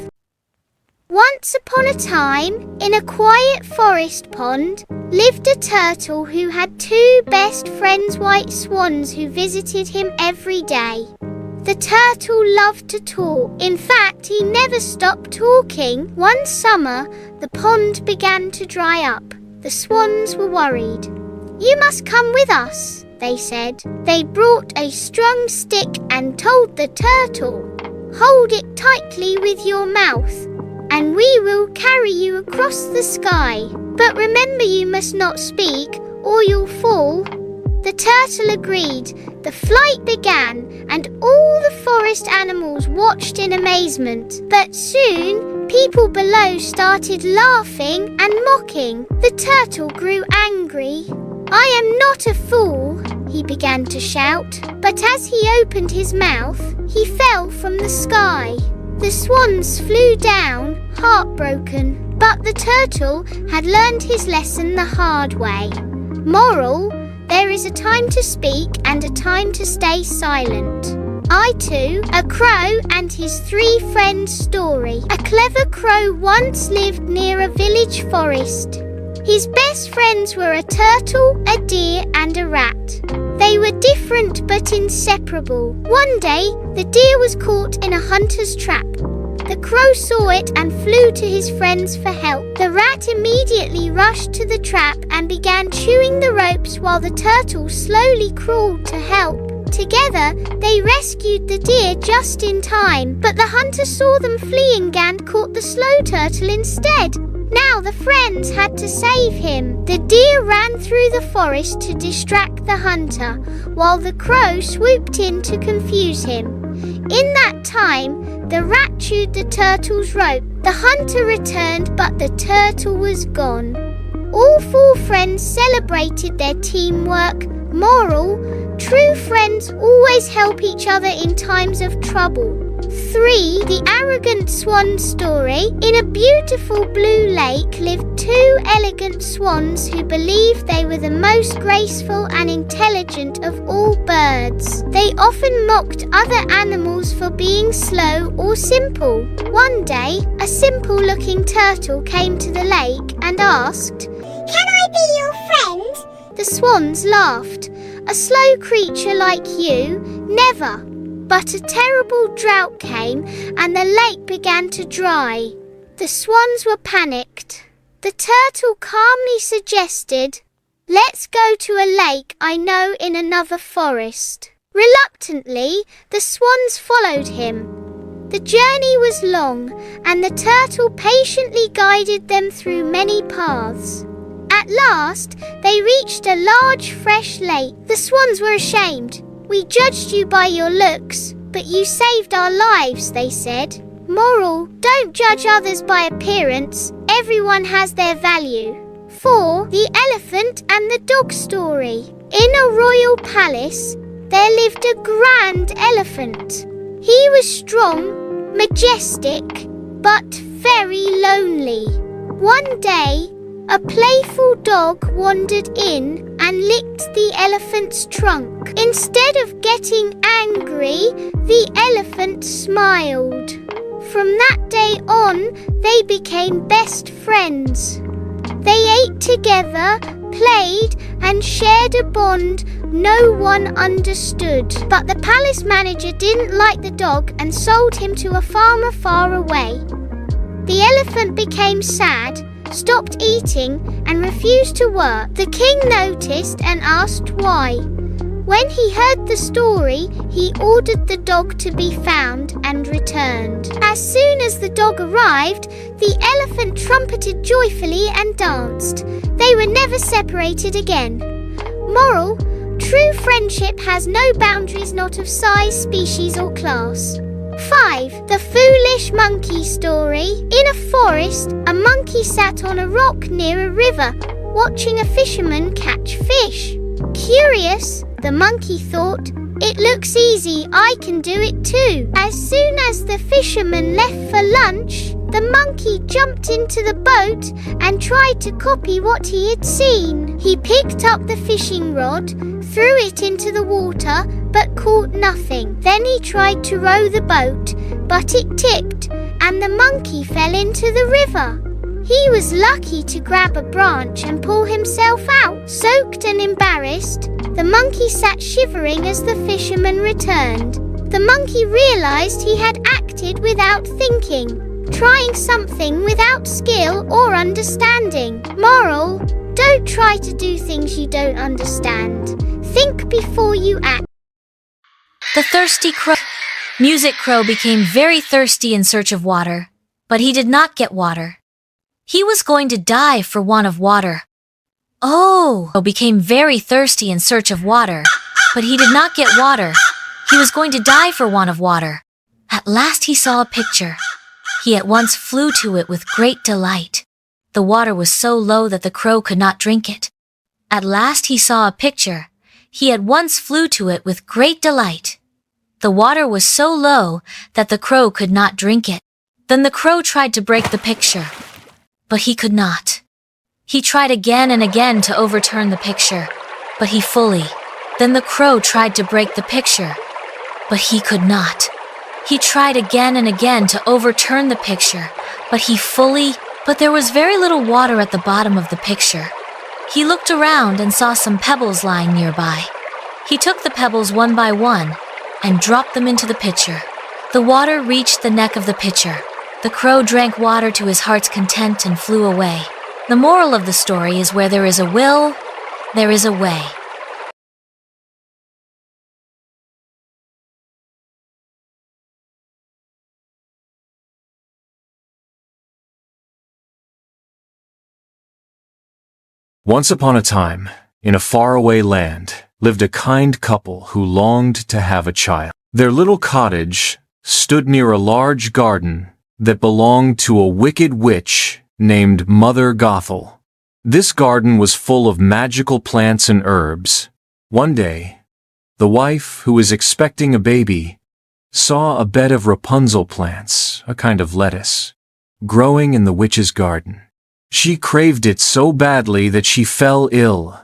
Speaker 2: Once upon a time, in a quiet forest pond, lived a turtle who had 2 best friends, white swans, who visited him every day. The turtle loved to talk. In fact, he never stopped talking. One summer, the pond began to dry up. The swans were worried. "You must come with us," they said. They brought a strong stick and told the turtle, "Hold it tightly with your mouth, and we will carry you across the sky. But remember, you must not speak, or you'll fall." The turtle agreed. The flight began, and all the forest animals watched in amazement. But soon, people below started laughing and mocking. The turtle grew angry. "I am not a fool," he began to shout. But as he opened his mouth, he fell from the sky. The swans flew down, heartbroken. But the turtle had learned his lesson the hard way. Moral: there is a time to speak and a time to stay silent. I Too, a Crow and His 3 Friends story. A clever crow once lived near a village forest. His best friends were a turtle, a deer and a rat. They were different but inseparable. One day, the deer was caught in a hunter's trap. The crow saw it and flew to his friends for help. The rat immediately rushed to the trap and began chewing the ropes while the turtle slowly crawled to help. Together, they rescued the deer just in time, but the hunter saw them fleeing and caught the slow turtle instead. Now the friends had to save him. The deer ran through the forest to distract the hunter, while the crow swooped in to confuse him. In that time, the rat chewed the turtle's rope. The hunter returned, but the turtle was gone. All 4 friends celebrated their teamwork. Moral: true friends always help each other in times of trouble. 3. The Arrogant Swan Story. In a beautiful blue lake lived two elegant swans who believed they were the most graceful and intelligent of all birds. They often mocked other animals for being slow or simple. One day, a simple-looking turtle came to the lake and asked, "Can I be your friend?" The swans laughed. "A slow creature like you? Never." But a terrible drought came and the lake began to dry. The swans were panicked. The turtle calmly suggested, "Let's go to a lake I know in another forest." Reluctantly, the swans followed him. The journey was long, and the turtle patiently guided them through many paths. At last, they reached a large, fresh lake. The swans were ashamed. "We judged you by your looks, but you saved our lives," they said. Moral: don't judge others by appearance. Everyone has their value. 4. The Elephant and the Dog Story. In a royal palace, there lived a grand elephant. He was strong, majestic, but very lonely. One day, a playful dog wandered in and licked the elephant's trunk. Instead of getting angry, the elephant smiled. From that day on, they became best friends. They ate together, played, and shared a bond no one understood. But the palace manager didn't like the dog and sold him to a farmer far away. The elephant became sad, stopped eating, and refused to work. The king noticed and asked why. When he heard the story, he ordered the dog to be found and returned. As soon as the dog arrived, the elephant trumpeted joyfully and danced. They were never separated again. Moral: true friendship has no boundaries, not of size, species, or class. 5. The Foolish Monkey Story. In a forest, a monkey sat on a rock near a river, watching a fisherman catch fish. Curious, the monkey thought, "It looks easy, I can do it too." As soon as the fisherman left for lunch, the monkey jumped into the boat and tried to copy what he had seen. He picked up the fishing rod, threw it into the water, but caught nothing. Then he tried to row the boat, but it tipped, and the monkey fell into the river. He was lucky to grab a branch and pull himself out. Soaked and embarrassed, the monkey sat shivering as the fisherman returned. The monkey realized he had acted without thinking, trying something without skill or understanding. Moral: don't try to do things you don't understand. Think before you act.
Speaker 6: The Thirsty Crow. Music Crow became very thirsty in search of water, but he did not get water. He was going to die for want of water. Oh! Crow became very thirsty in search of water, but he did not get water. He was going to die for want of water. At last he saw a picture. He at once flew to it with great delight. The water was so low that the crow could not drink it. At last he saw a picture. He at once flew to it with great delight. The water was so low that the crow could not drink it. Then the crow tried to break the picture, but he could not. He tried again and again to overturn the picture, but he fully. Then the crow tried to break the picture, but he could not. He tried again and again to overturn the picture, but he fully. But there was very little water at the bottom of the picture. He looked around and saw some pebbles lying nearby. He took the pebbles one by one and dropped them into the pitcher. The water reached the neck of the pitcher. The crow drank water to his heart's content and flew away. The moral of the story is where there is a will, there is a way.
Speaker 7: Once upon a time, in a faraway land, lived a kind couple who longed to have a child. Their little cottage stood near a large garden that belonged to a wicked witch named Mother Gothel. This garden was full of magical plants and herbs. One day, the wife, who was expecting a baby, saw a bed of Rapunzel plants, a kind of lettuce, growing in the witch's garden. She craved it so badly that she fell ill.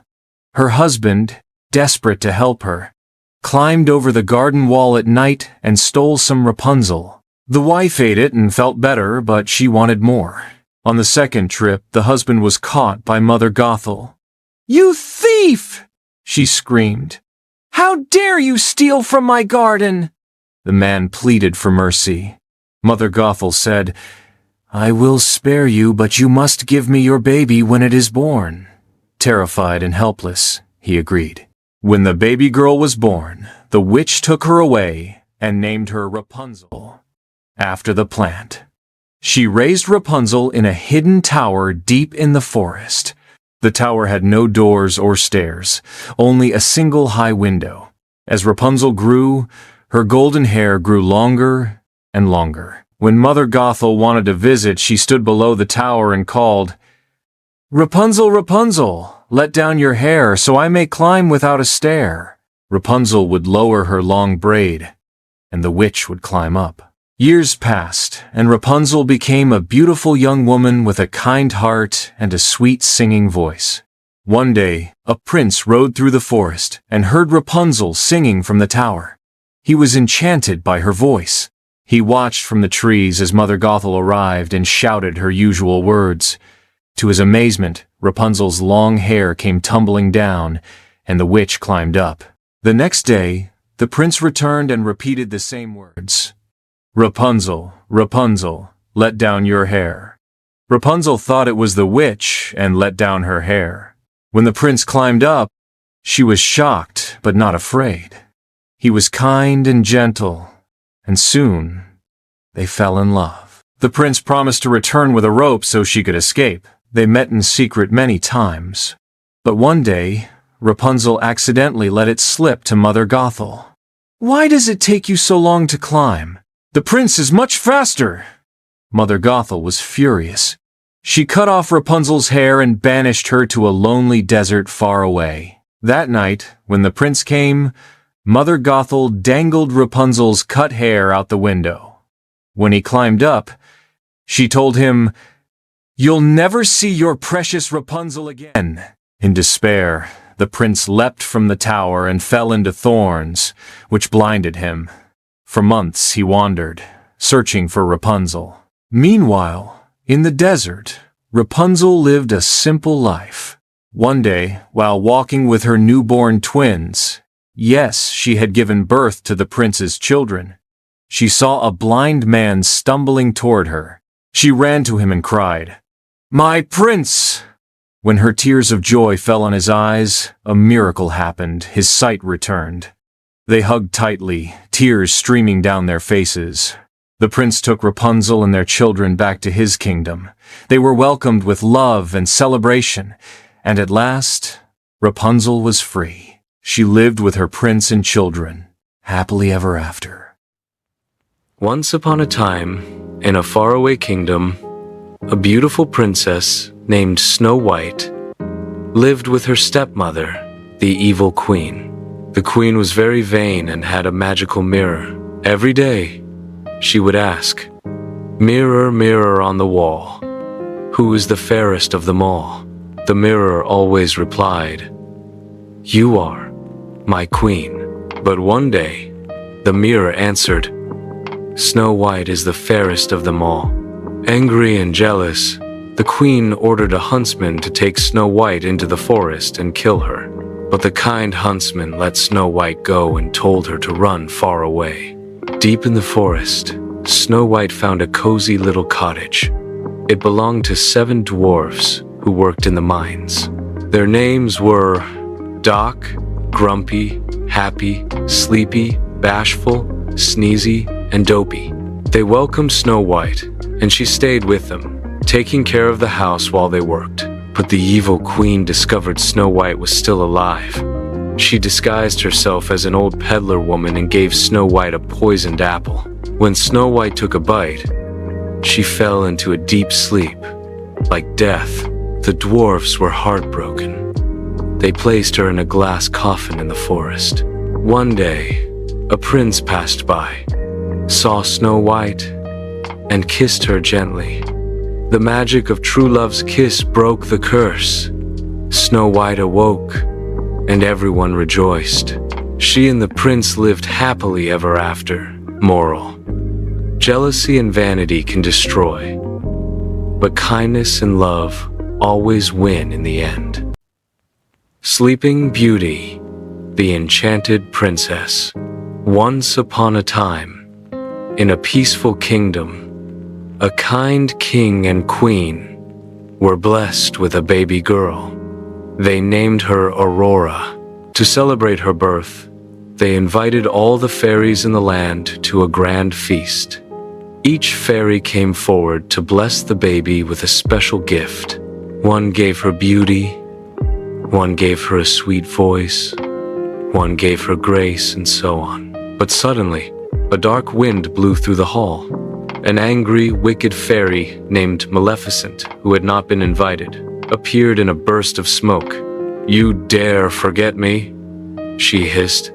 Speaker 7: Her husband, desperate to help her, climbed over the garden wall at night and stole some Rapunzel. The wife ate it and felt better, but she wanted more. On the second trip, the husband was caught by Mother Gothel. "You thief!" she screamed. "How dare you steal from my garden?" The man pleaded for mercy. Mother Gothel said, "I will spare you, but you must give me your baby when it is born." Terrified and helpless, he agreed. When the baby girl was born, the witch took her away and named her Rapunzel, after the plant. She raised Rapunzel in a hidden tower deep in the forest. The tower had no doors or stairs, only a single high window. As Rapunzel grew, her golden hair grew longer and longer. When Mother Gothel wanted to visit, she stood below the tower and called, "Rapunzel, Rapunzel, let down your hair so I may climb without a stair." Rapunzel would lower her long braid, and the witch would climb up. Years passed, and Rapunzel became a beautiful young woman with a kind heart and a sweet singing voice. One day, a prince rode through the forest and heard Rapunzel singing from the tower. He was enchanted by her voice. He watched from the trees as Mother Gothel arrived and shouted her usual words. To his amazement, Rapunzel's long hair came tumbling down, and the witch climbed up. The next day, the prince returned and repeated the same words. "Rapunzel, Rapunzel, let down your hair." Rapunzel thought it was the witch and let down her hair. When the prince climbed up, she was shocked but not afraid. He was kind and gentle, and soon they fell in love. The prince promised to return with a rope so she could escape. They met in secret many times. But one day, Rapunzel accidentally let it slip to Mother Gothel. "Why does it take you so long to climb? The prince is much faster." Mother Gothel was furious. She cut off Rapunzel's hair and banished her to a lonely desert far away. That night, when the prince came, Mother Gothel dangled Rapunzel's cut hair out the window. When he climbed up, she told him, "You'll never see your precious Rapunzel again." In despair, the prince leapt from the tower and fell into thorns, which blinded him. For months he wandered, searching for Rapunzel. Meanwhile, in the desert, Rapunzel lived a simple life. One day, while walking with her newborn twins, yes, she had given birth to the prince's children, she saw a blind man stumbling toward her. She ran to him and cried, "My prince!" When her tears of joy fell on his eyes, a miracle happened. His sight returned. They hugged tightly, tears streaming down their faces. The prince took Rapunzel and their children back to his kingdom. They were welcomed with love and celebration, and at last, Rapunzel was free. She lived with her prince and children, happily ever after.
Speaker 8: Once upon a time, in a faraway kingdom, a beautiful princess named Snow White lived with her stepmother, the evil queen. The queen was very vain and had a magical mirror. Every day, she would ask, "Mirror, mirror on the wall, who is the fairest of them all?" The mirror always replied, "You are, my queen." But one day, the mirror answered, "Snow White is the fairest of them all." Angry and jealous, the queen ordered a huntsman to take Snow White into the forest and kill her. But the kind huntsman let Snow White go and told her to run far away. Deep in the forest, Snow White found a cozy little cottage. It belonged to 7 dwarfs who worked in the mines. Their names were Doc, Grumpy, Happy, Sleepy, Bashful, Sneezy, and Dopey. They welcomed Snow White, and she stayed with them, taking care of the house while they worked. But the evil queen discovered Snow White was still alive. She disguised herself as an old peddler woman and gave Snow White a poisoned apple. When Snow White took a bite, she fell into a deep sleep. Like death, the dwarfs were heartbroken. They placed her in a glass coffin in the forest. One day, a prince passed by. saw Snow White, and kissed her gently. The magic of true love's kiss broke the curse. Snow White awoke, and everyone rejoiced. She and the prince lived happily ever after. Moral: jealousy and vanity can destroy, but kindness and love always win in the end. Sleeping Beauty, the Enchanted Princess. Once upon a time, in a peaceful kingdom, a kind king and queen were blessed with a baby girl. They named her Aurora. To celebrate her birth, they invited all the fairies in the land to a grand feast. Each fairy came forward to bless the baby with a special gift. One gave her beauty, one gave her a sweet voice, one gave her grace, and so on. But suddenly, a dark wind blew through the hall. An angry, wicked fairy named Maleficent, who had not been invited, appeared in a burst of smoke. "You dare forget me?" she hissed.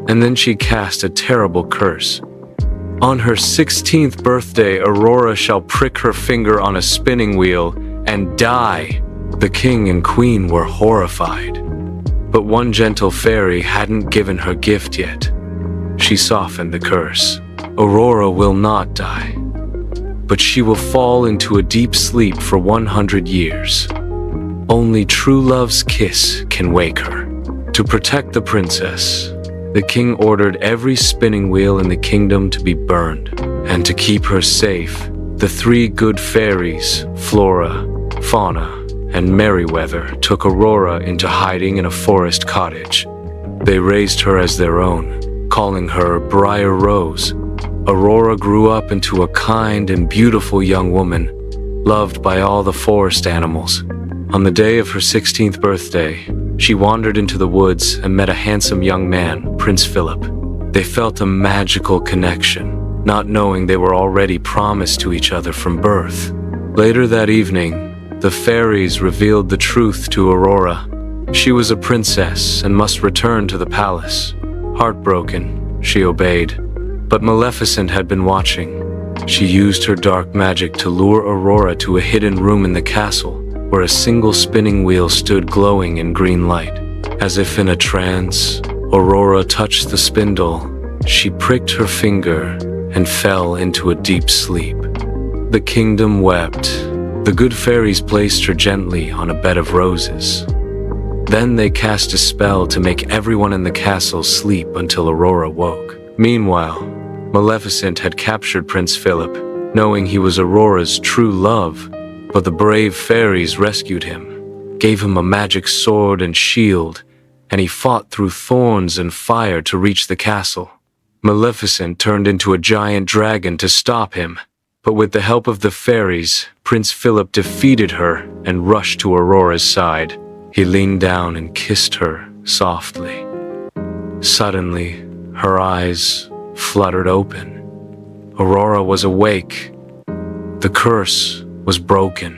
Speaker 8: And then she cast a terrible curse. On her 16th birthday, Aurora shall prick her finger on a spinning wheel and die. The king and queen were horrified. But one gentle fairy hadn't given her gift yet. She softened the curse. Aurora will not die, but she will fall into a deep sleep for 100 years. Only true love's kiss can wake her. To protect the princess, the king ordered every spinning wheel in the kingdom to be burned. And to keep her safe, the three good fairies, Flora, Fauna, and Merryweather, took Aurora into hiding in a forest cottage. They raised her as their own, calling her Briar Rose. Aurora grew up into a kind and beautiful young woman, loved by all the forest animals. On the day of her 16th birthday, she wandered into the woods and met a handsome young man, Prince Philip. They felt a magical connection, not knowing they were already promised to each other from birth. Later that evening, the fairies revealed the truth to Aurora. She was a princess and must return to the palace. Heartbroken, she obeyed. But Maleficent had been watching. She used her dark magic to lure Aurora to a hidden room in the castle, where a single spinning wheel stood glowing in green light. As if in a trance, Aurora touched the spindle. She pricked her finger and fell into a deep sleep. The kingdom wept. The good fairies placed her gently on a bed of roses. Then they cast a spell to make everyone in the castle sleep until Aurora woke. Meanwhile, Maleficent had captured Prince Philip, knowing he was Aurora's true love. But the brave fairies rescued him, gave him a magic sword and shield, and he fought through thorns and fire to reach the castle. Maleficent turned into a giant dragon to stop him, but with the help of the fairies, Prince Philip defeated her and rushed to Aurora's side. He leaned down and kissed her softly. Suddenly, her eyes fluttered open. Aurora was awake. The curse was broken.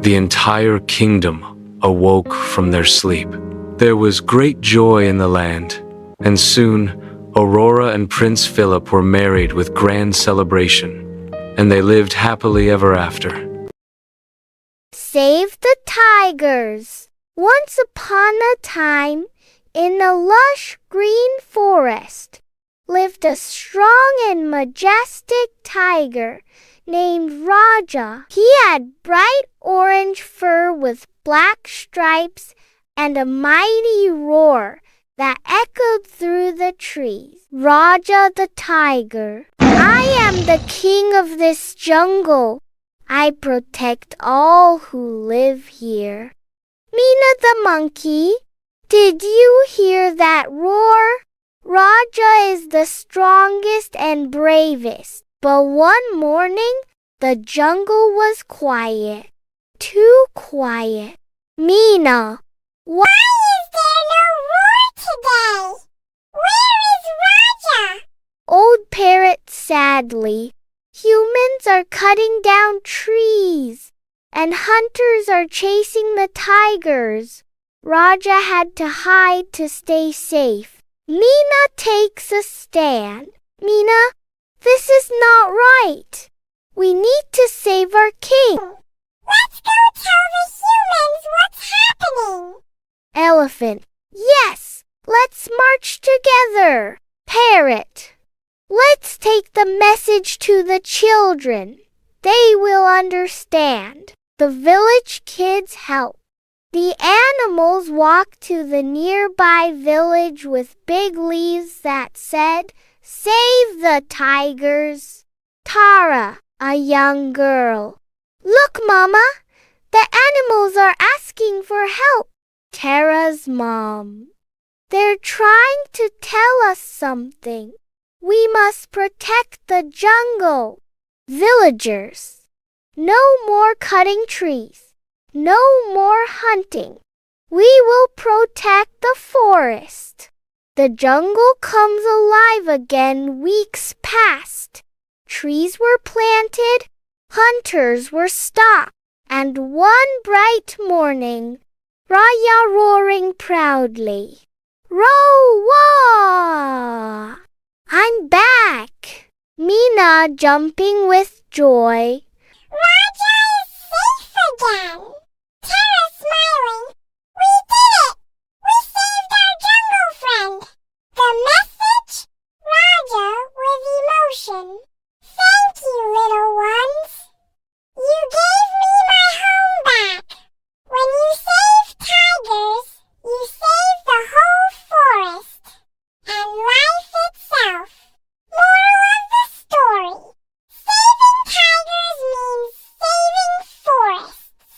Speaker 8: The entire kingdom awoke from their sleep. There was great joy in the land, and soon Aurora and Prince Philip were married with grand celebration, and they lived happily ever after.
Speaker 2: Save the tigers. Once upon a time, in a lush green forest, lived a strong and majestic tiger named Raja. He had bright orange fur with black stripes and a mighty roar that echoed through the trees. Raja the tiger. "I am the king of this jungle. I protect all who live here." Mina the monkey, did you hear that roar? Raja is the strongest and bravest. But one morning, the jungle was quiet. Too quiet. Mina, why is there no roar today? Where is Raja? Old Parrot sadly. Humans are cutting down trees, and hunters are chasing the tigers. Raja had to hide to stay safe. Mina takes a stand. Mina, This is not right. We need to save our king.
Speaker 9: Let's go tell the humans what's happening.
Speaker 2: Elephant. Yes, let's march together. Parrot. Let's take the message to the children. They will understand. The village kids help. The animals walked to the nearby village with big leaves that said, "Save the tigers." Tara, a young girl. Look, Mama, the animals are asking for help. Tara's mom. They're trying to tell us something. We must protect the jungle. Villagers. No more cutting trees. No more hunting. We will protect the forest. The jungle comes alive again weeks past. Trees were planted, hunters were stopped, and one bright morning, Raya roaring proudly, "Row-wah! I'm back!" Mina jumping with joy.
Speaker 9: Raja is safe again. Tara smiling. We did it! We saved our jungle friend. The message? Raja with emotion. Thank you, little ones. You gave me my home back. When you save tigers, you save the whole forest. And life itself. Moral of the story. Saving tigers means saving forests.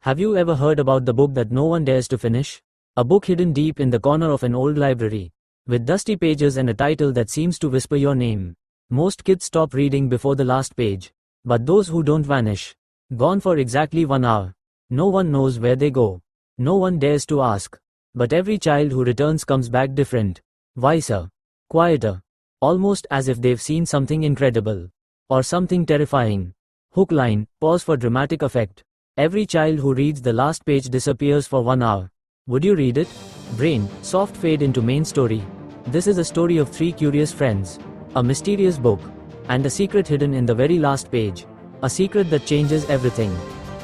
Speaker 10: Have you ever heard about the book that no one dares to finish? A book hidden deep in the corner of an old library, with dusty pages and a title that seems to whisper your name. Most kids stop reading before the last page, but those who don't vanish, gone for exactly 1 hour. No one knows where they go. No one dares to ask. But every child who returns comes back different, wiser, quieter, almost as if they've seen something incredible, or something terrifying. Hook line, pause for dramatic effect. Every child who reads the last page disappears for 1 hour. Would you read it? Brain, soft fade into main story. This is a story of 3 curious friends, a mysterious book, and a secret hidden in the very last page. A secret that changes everything.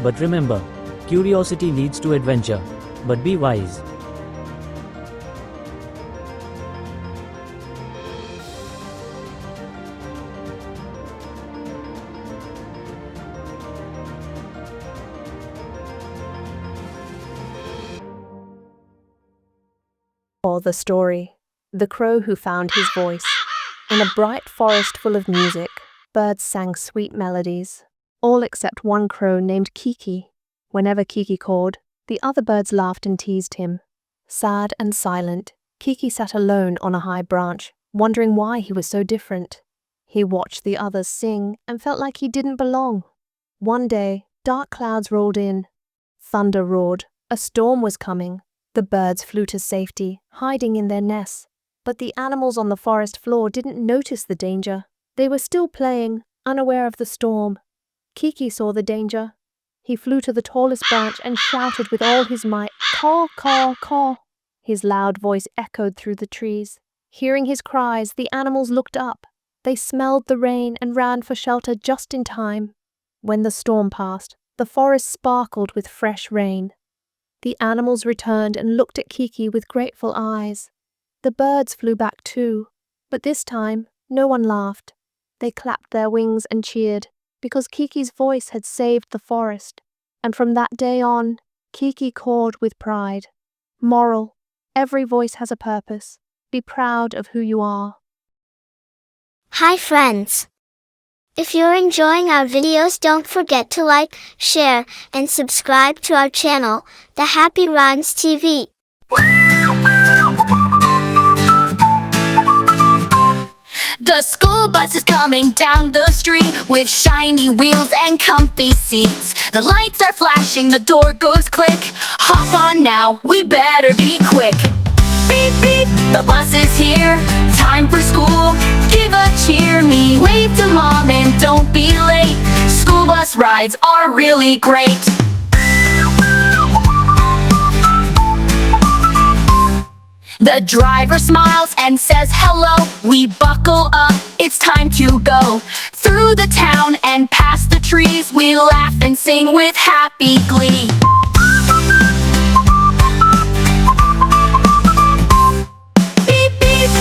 Speaker 10: But remember, curiosity leads to adventure. But be wise.
Speaker 11: The story. The Crow Who Found His Voice. In a bright forest full of music, birds sang sweet melodies, all except one crow named Kiki. Whenever Kiki called, the other birds laughed and teased him. Sad and silent, Kiki sat alone on a high branch, wondering why he was so different. He watched the others sing and felt like he didn't belong. One day, dark clouds rolled in. Thunder roared. A storm was coming. The birds flew to safety, hiding in their nests. But the animals on the forest floor didn't notice the danger. They were still playing, unaware of the storm. Kiki saw the danger. He flew to the tallest branch and shouted with all his might, "Caw, caw, caw." His loud voice echoed through the trees. Hearing his cries, the animals looked up. They smelled the rain and ran for shelter just in time. When the storm passed, the forest sparkled with fresh rain. The animals returned and looked at Kiki with grateful eyes. The birds flew back too, but this time no one laughed. They clapped their wings and cheered, because Kiki's voice had saved the forest. And from that day on, Kiki cawed with pride. Moral: every voice has a purpose. Be proud of who you are.
Speaker 3: Hi friends! If you're enjoying our videos, don't forget to like, share, and subscribe to our channel, The Happy Rhymes TV.
Speaker 12: The school bus is coming down the street with shiny wheels and comfy seats. The lights are flashing, the door goes click. Hop on now, we better be quick. Beep, beep, the bus is here. Time for school, give a cheer. Me, wave to mom and don't be late. School bus rides are really great. The driver smiles and says hello. We buckle up, it's time to go. Through the town and past the trees, we laugh and sing with happy glee. Beep, beep,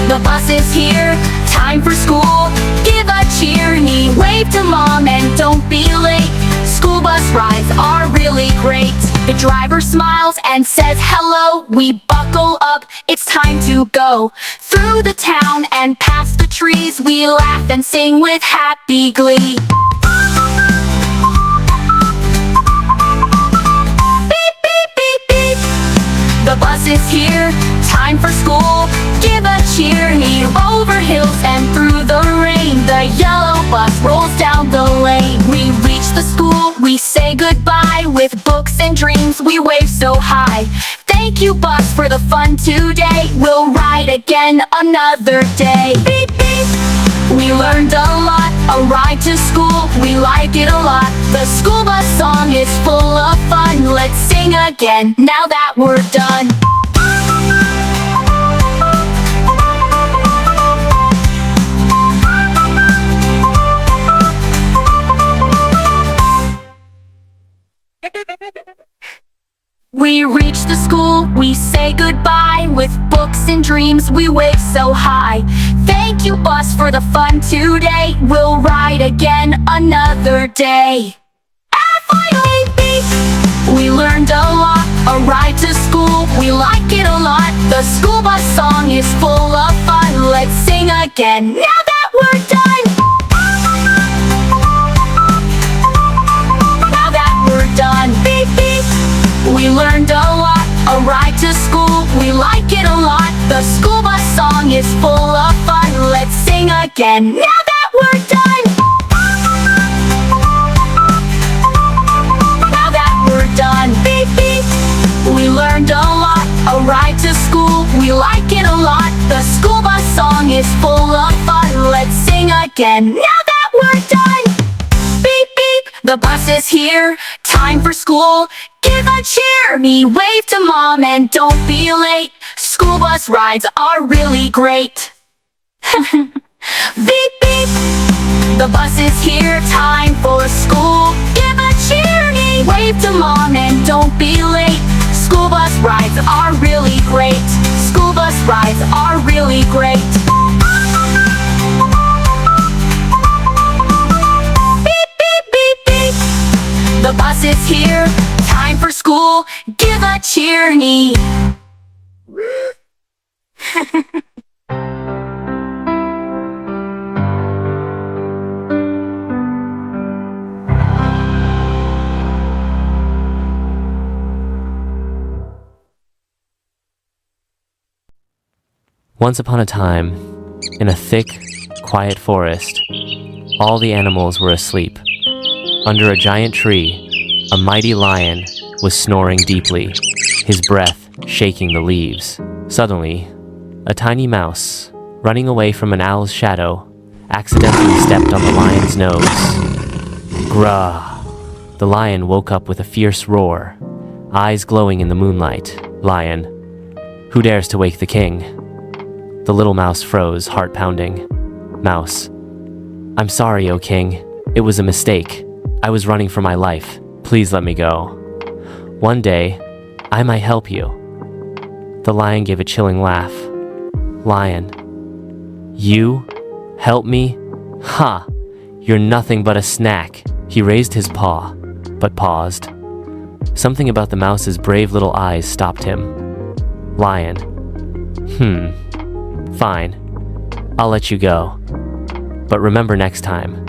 Speaker 12: the bus is here. Time for school, give a cheer. Me, wave to mom and don't be late. School bus rides are really great. The driver smiles and says hello. We buckle up, it's time to go. Through the town and past the trees, we laugh and sing with happy glee. Beep, beep, beep, beep, the bus is here. Time for school, give a cheer. Me, over hills and through the rain. The yellow bus rolls down the lane. We reach the school, we say goodbye. With books and dreams, we wave so high. Thank you, bus, for the fun today. We'll ride again another day. Beep, beep, we learned a lot. A ride to school, we like it a lot. The school bus song is full of fun. Let's sing again, now that we're done. We reach the school, we say goodbye. With books and dreams, we wave so high. Thank you, bus, for the fun today. We'll ride again another day. F-I-O-A-B, we learned a lot. A ride to school, we like it a lot. The school bus song is full of fun. Let's sing again, now that we're done. Now that we're done. Beep, it a lot. The school bus song is full of fun. Let's sing again now that we're done. Now that we're done, beep beep. We learned a lot, a ride to school, we like it a lot. The school bus song is full of fun. Let's sing again now that we're done. Beep beep, the bus is here, time for school. Give a cheer, me wave to mom and don't be late. School bus rides are really great. Beep beep, the bus is here, time for school. Give a cheer, me wave to mom and don't be late. School bus rides are really great. School bus rides are really great. Beep beep beep beep, the bus is here, time for school. Give a cheer, me.
Speaker 4: Once upon a time, in a thick, quiet forest, all the animals were asleep. Under a giant tree, a mighty lion was snoring deeply, his breath shaking the leaves. Suddenly, a tiny mouse, running away from an owl's shadow, accidentally stepped on the lion's nose. Grah! The lion woke up with a fierce roar, eyes glowing in the moonlight. Lion, who dares to wake the king? The little mouse froze, heart pounding. Mouse, I'm sorry, O king. It was a mistake. I was running for my life. Please let me go. One day, I might help you. The lion gave a chilling laugh. Lion, you help me? Ha! You're nothing but a snack. He raised his paw, but paused. Something about the mouse's brave little eyes stopped him. Lion, fine. I'll let you go. But remember next time,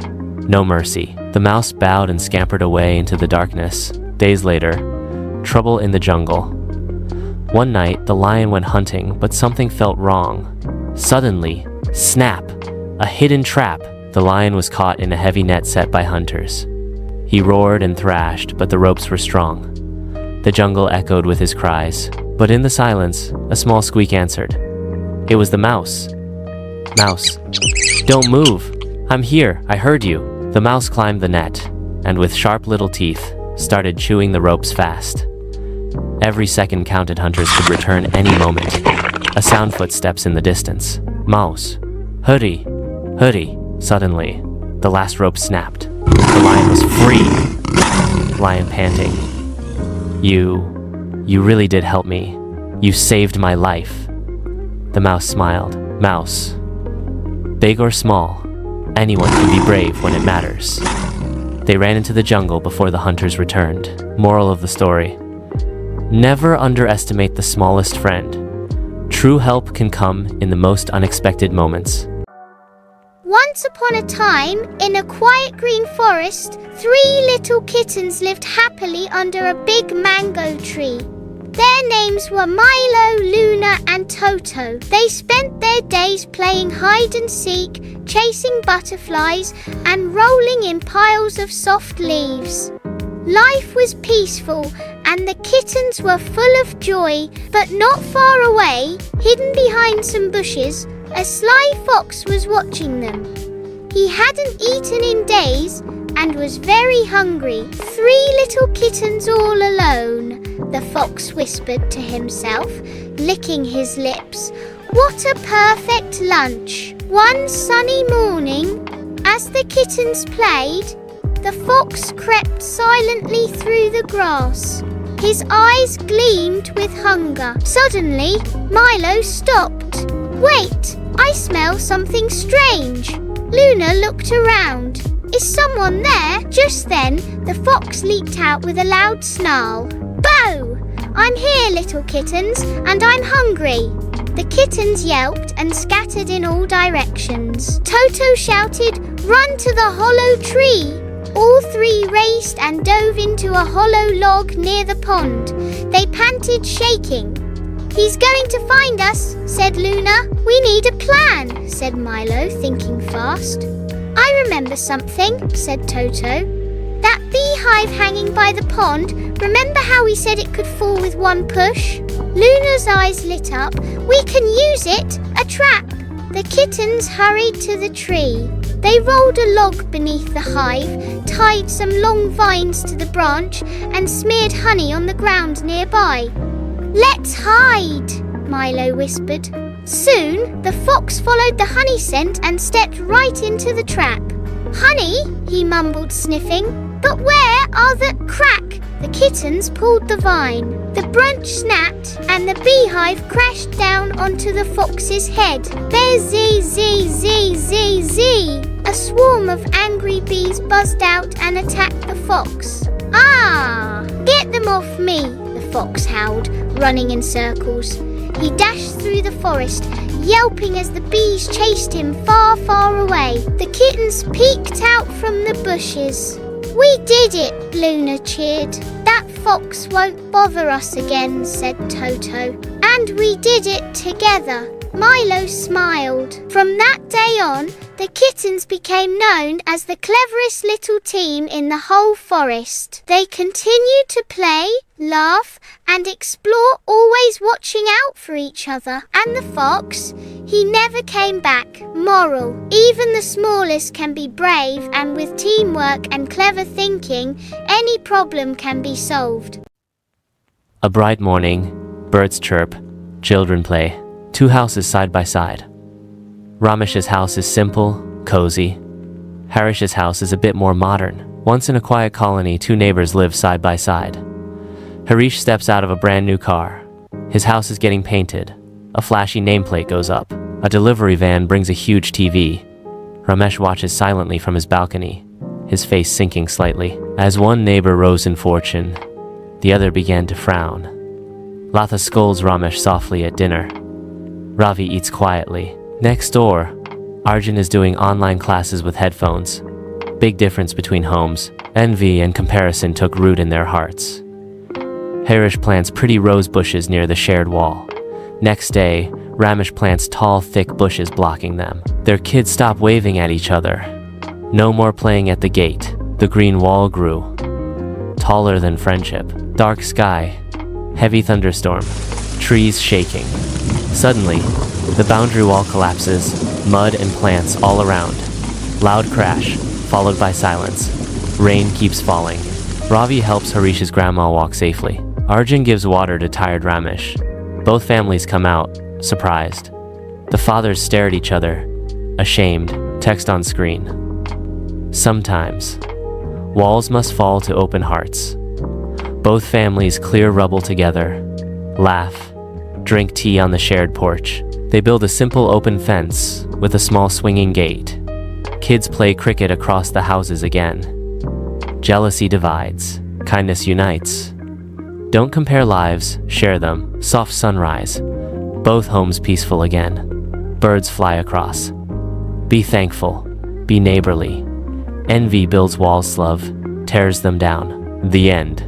Speaker 4: no mercy. The mouse bowed and scampered away into the darkness. Days later, trouble in the jungle. One night, the lion went hunting, but something felt wrong. Suddenly, snap! A hidden trap! The lion was caught in a heavy net set by hunters. He roared and thrashed, but the ropes were strong. The jungle echoed with his cries, but in the silence, a small squeak answered. It was the mouse. Mouse, don't move! I'm here, I heard you. The mouse climbed the net, and with sharp little teeth, started chewing the ropes fast. Every second counted. Hunters could return any moment. A sound footsteps in the distance. Mouse, hurry, hurry. Suddenly, the last rope snapped. The lion was free. Lion panting. You really did help me. You saved my life. The mouse smiled. Mouse, big or small, anyone can be brave when it matters. They ran into the jungle before the hunters returned. Moral of the story: never underestimate the smallest friend. True help can come in the most unexpected moments.
Speaker 2: Once upon a time, in a quiet green forest, 3 little kittens lived happily under a big mango tree. Their names were Milo, Luna, and Toto. They spent their days playing hide and seek, chasing butterflies, and rolling in piles of soft leaves. Life was peaceful, and the kittens were full of joy, but not far away, hidden behind some bushes, a sly fox was watching them. He hadn't eaten in days and was very hungry. 3 little kittens all alone, the fox whispered to himself, licking his lips. What a perfect lunch! One sunny morning, as the kittens played, the fox crept silently through the grass. His eyes gleamed with hunger. Suddenly, Milo stopped. Wait, I smell something strange. Luna looked around. Is someone there? Just then, the fox leaped out with a loud snarl. Bow! I'm here, little kittens, and I'm hungry. The kittens yelped and scattered in all directions. Toto shouted, Run to the hollow tree! All 3 raced and dove into a hollow log near the pond. They panted, shaking. He's going to find us, said Luna. We need a plan, said Milo, thinking fast. I remember something, said Toto. That beehive hanging by the pond, remember how we said it could fall with one push? Luna's eyes lit up. We can use it, a trap. The kittens hurried to the tree. They rolled a log beneath the hive, tied some long vines to the branch, and smeared honey on the ground nearby. Let's hide, Milo whispered. Soon, the fox followed the honey scent and stepped right into the trap. Honey, he mumbled, sniffing. But where are the crack? The kittens pulled the vine. The branch snapped and the beehive crashed down onto the fox's head. Buzz, zee. A swarm of angry bees buzzed out and attacked the fox. Ah! Get them off me, the fox howled, running in circles. He dashed through the forest, yelping as the bees chased him far, far away. The kittens peeked out from the bushes. We did it, Luna cheered. That fox won't bother us again, said Toto. And we did it together. Milo smiled. From that day on, the kittens became known as the cleverest little team in the whole forest. They continued to play, laugh, and explore, always watching out for each other. And the fox, he never came back. Moral: even the smallest can be brave, and with teamwork and clever thinking, any problem can be solved.
Speaker 4: A bright morning, birds chirp, children play. Two houses side by side. Ramesh's house is simple, cozy. Harish's house is a bit more modern. Once in a quiet colony, two neighbors live side by side. Harish steps out of a brand new car. His house is getting painted. A flashy nameplate goes up. A delivery van brings a huge TV. Ramesh watches silently from his balcony, his face sinking slightly. As one neighbor rose in fortune, the other began to frown. Latha scolds Ramesh softly at dinner. Ravi eats quietly. Next door, Arjun is doing online classes with headphones. Big difference between homes. Envy and comparison took root in their hearts. Harish plants pretty rose bushes near the shared wall. Next day, Ramesh plants tall, thick bushes blocking them. Their kids stop waving at each other. No more playing at the gate. The green wall grew. Taller than friendship. Dark sky. Heavy thunderstorm. Trees shaking. Suddenly, the boundary wall collapses, mud and plants all around. Loud crash, followed by silence. Rain keeps falling. Ravi helps Harish's grandma walk safely. Arjun gives water to tired Ramesh. Both families come out, surprised. The fathers stare at each other, ashamed, text on screen. Sometimes, walls must fall to open hearts. Both families clear rubble together, laugh, drink tea on the shared porch. They build a simple open fence with a small swinging gate. Kids play cricket across the houses again. Jealousy divides, kindness unites. Don't compare lives, share them. Soft sunrise. Both homes peaceful again. Birds fly across. Be thankful. Be neighborly. Envy builds walls, love tears them down. The end.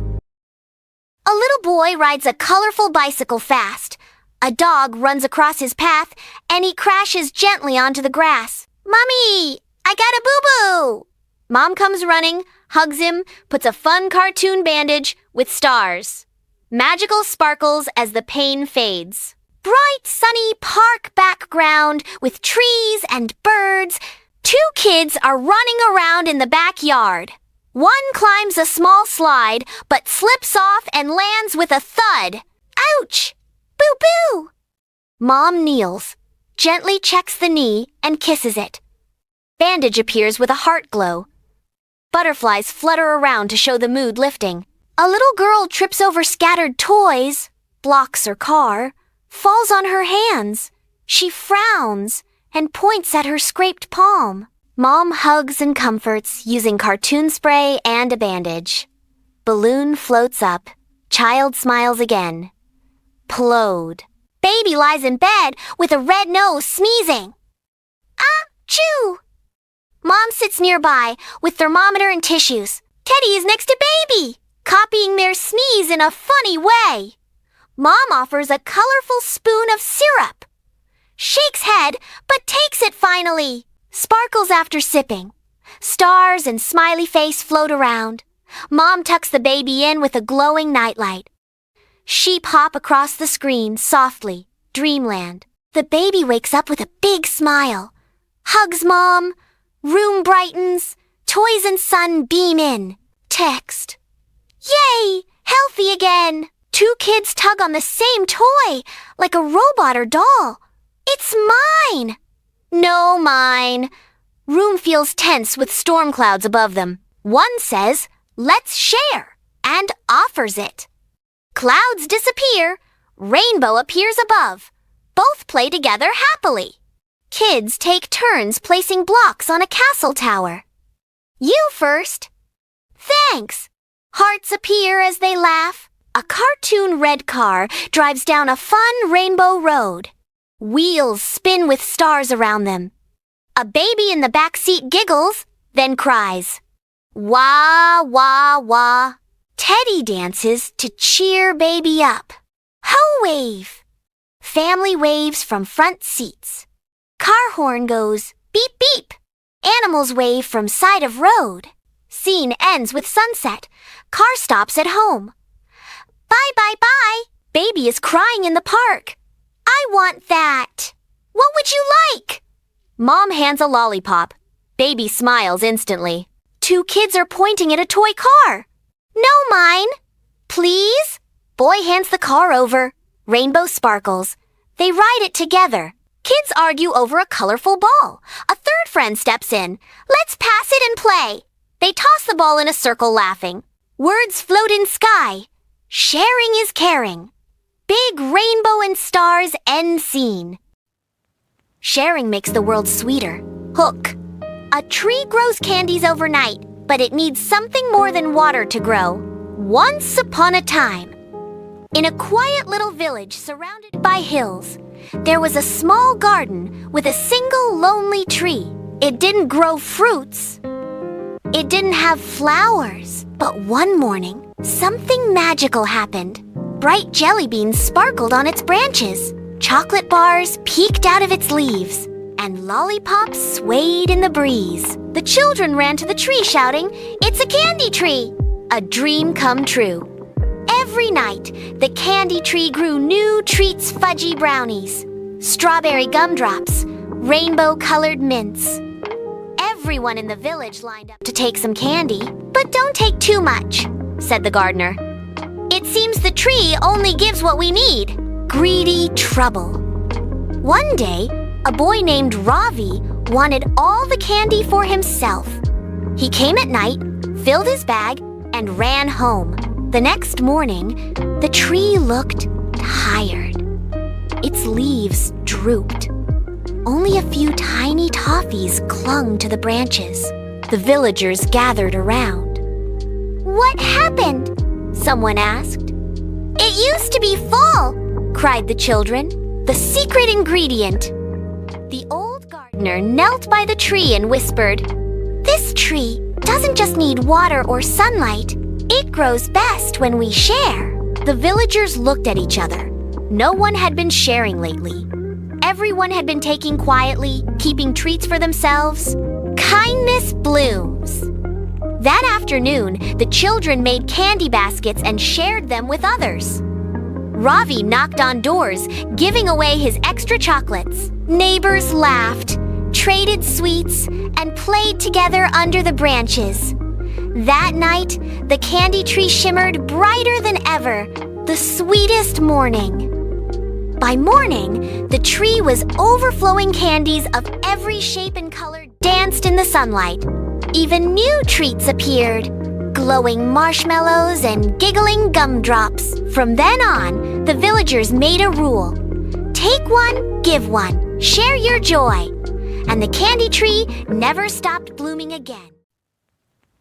Speaker 13: A little boy rides a colorful bicycle fast. A dog runs across his path, and he crashes gently onto the grass. Mommy, I got a boo-boo! Mom comes running, hugs him, puts a fun cartoon bandage with stars. Magical sparkles as the pain fades. Bright, sunny park background with trees and birds. Two kids are running around in the backyard. One climbs a small slide, but slips off and lands with a thud. Ouch! Boo-boo! Mom kneels, gently checks the knee, and kisses it. Bandage appears with a heart glow. Butterflies flutter around to show the mood lifting. A little girl trips over scattered toys, blocks her car, falls on her hands. She frowns and points at her scraped palm. Mom hugs and comforts using cartoon spray and a bandage. Balloon floats up. Child smiles again. Plode. Baby lies in bed with a red nose, sneezing. Achoo! Mom sits nearby with thermometer and tissues. Teddy is next to baby, copying their sneeze in a funny way. Mom offers a colorful spoon of syrup. Shakes head, but takes it finally. Sparkles after sipping. Stars and smiley face float around. Mom tucks the baby in with a glowing nightlight. Sheep hop across the screen softly, dreamland. The baby wakes up with a big smile. Hugs Mom. Room brightens. Toys and sun beam in. Text. Yay! Healthy again! 2 kids tug on the same toy, like a robot or doll. It's mine! No, mine. Room feels tense with storm clouds above them. One says, let's share, and offers it. Clouds disappear. Rainbow appears above. Both play together happily. Kids take turns placing blocks on a castle tower. You first. Thanks. Hearts appear as they laugh. A cartoon red car drives down a fun rainbow road. Wheels spin with stars around them. A baby in the back seat giggles, then cries. Wah, wah, wah. Teddy dances to cheer baby up. Ho wave. Family waves from front seats. Car horn goes beep beep. Animals wave from side of road. Scene ends with sunset. Car stops at home. Bye, bye, bye. Baby is crying in the park. I want that. What would you like? Mom hands a lollipop. Baby smiles instantly. 2 kids are pointing at a toy car. No, mine. Please? Boy hands the car over. Rainbow sparkles. They ride it together. Kids argue over a colorful ball. A 3rd friend steps in. Let's pass it and play. They toss the ball in a circle laughing. Words float in sky. Sharing is caring. Big rainbow and stars end scene. Sharing makes the world sweeter. Hook. A tree grows candies overnight, but it needs something more than water to grow. Once upon a time, in a quiet little village surrounded by hills, there was a small garden with a single lonely tree. It didn't grow fruits. It didn't have flowers. But one morning, something magical happened. Bright jelly beans sparkled on its branches. Chocolate bars peeked out of its leaves. And lollipops swayed in the breeze. The children ran to the tree shouting, "It's a candy tree!" A dream come true. Every night, the candy tree grew new treats, fudgy brownies, strawberry gumdrops, rainbow-colored mints. Everyone in the village lined up to take some candy. But don't take too much, said the gardener. It seems the tree only gives what we need. Greedy trouble. One day, a boy named Ravi wanted all the candy for himself. He came at night, filled his bag, and ran home. The next morning, the tree looked tired. Its leaves drooped. Only a few tiny toffees clung to the branches. The villagers gathered around. What happened? Someone asked. It used to be fall, cried the children. The secret ingredient. The old gardener knelt by the tree and whispered, This tree doesn't just need water or sunlight. It grows best when we share. The villagers looked at each other. No one had been sharing lately. Everyone had been taking quietly, keeping treats for themselves. Kindness blooms. That afternoon, the children made candy baskets and shared them with others. Ravi knocked on doors, giving away his extra chocolates. Neighbors laughed, traded sweets, and played together under the branches. That night, the candy tree shimmered brighter than ever, the sweetest morning. By morning, the tree was overflowing candies of every shape and color danced in the sunlight. Even new treats appeared, glowing marshmallows and giggling gumdrops. From then on, the villagers made a rule. Take one, give one, share your joy. And the candy tree never stopped blooming again.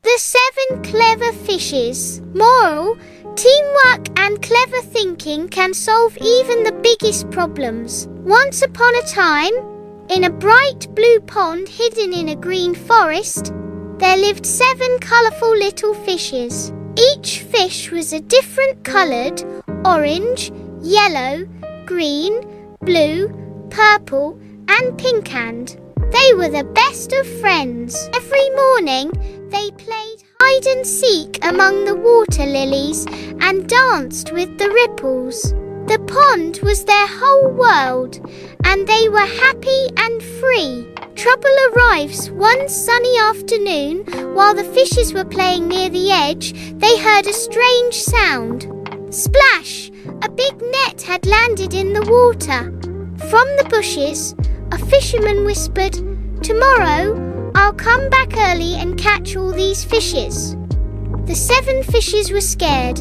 Speaker 2: The 7 clever fishes. Moral: teamwork and clever thinking can solve even the biggest problems. Once upon a time, in a bright blue pond hidden in a green forest, there lived 7 colourful little fishes. Each fish was a different coloured: orange, yellow, green, blue, purple, and pink, and they were the best of friends. Every morning, they played hide and seek among the water lilies and danced with the ripples. The pond was their whole world, and they were happy and free. Trouble arrives one sunny afternoon. While the fishes were playing near the edge, they heard a strange sound. Splash! A big net had landed in the water. From the bushes, a fisherman whispered, "Tomorrow, I'll come back early and catch all these fishes." The 7 fishes were scared.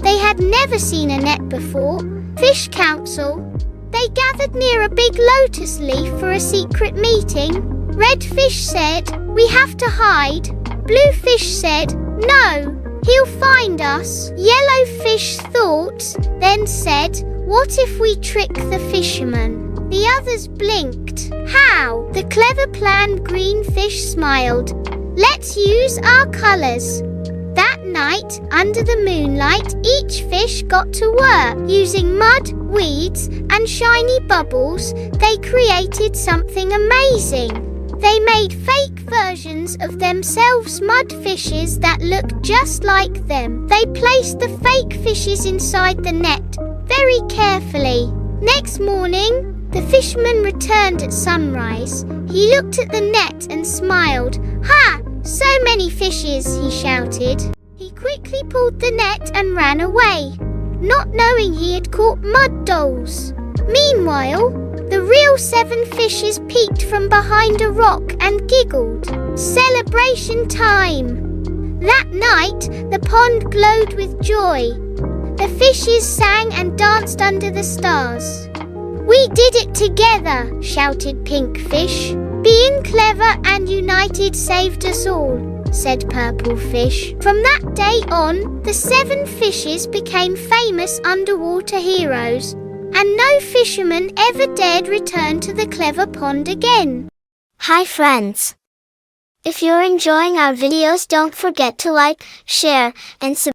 Speaker 2: They had never seen a net before. Fish Council. They gathered near a big lotus leaf for a secret meeting. Red fish said, "We have to hide." Blue fish said, "No, he'll find us." Yellow fish thought, then said, "What if we trick the fisherman?" The others blinked. How? The clever plan. Green fish smiled. "Let's use our colours." That night, under the moonlight, each fish got to work. Using mud, weeds, and shiny bubbles, they created something amazing. They made fake versions of themselves, mud fishes that looked just like them. They placed the fake fishes inside the net very carefully. Next morning, the fisherman returned at sunrise. He looked at the net and smiled. "Ha! So many fishes," he shouted. He quickly pulled the net and ran away, not knowing he had caught mud dolls. Meanwhile, the real 7 fishes peeked from behind a rock and giggled. Celebration time! That night, the pond glowed with joy. The fishes sang and danced under the stars. "We did it together," shouted Pink Fish. "Being clever and united saved us all," said Purple Fish. From that day on, the 7 fishes became famous underwater heroes, and no fisherman ever dared return to the clever pond again.
Speaker 3: Hi friends! If you're enjoying our videos, don't forget to like, share, and subscribe.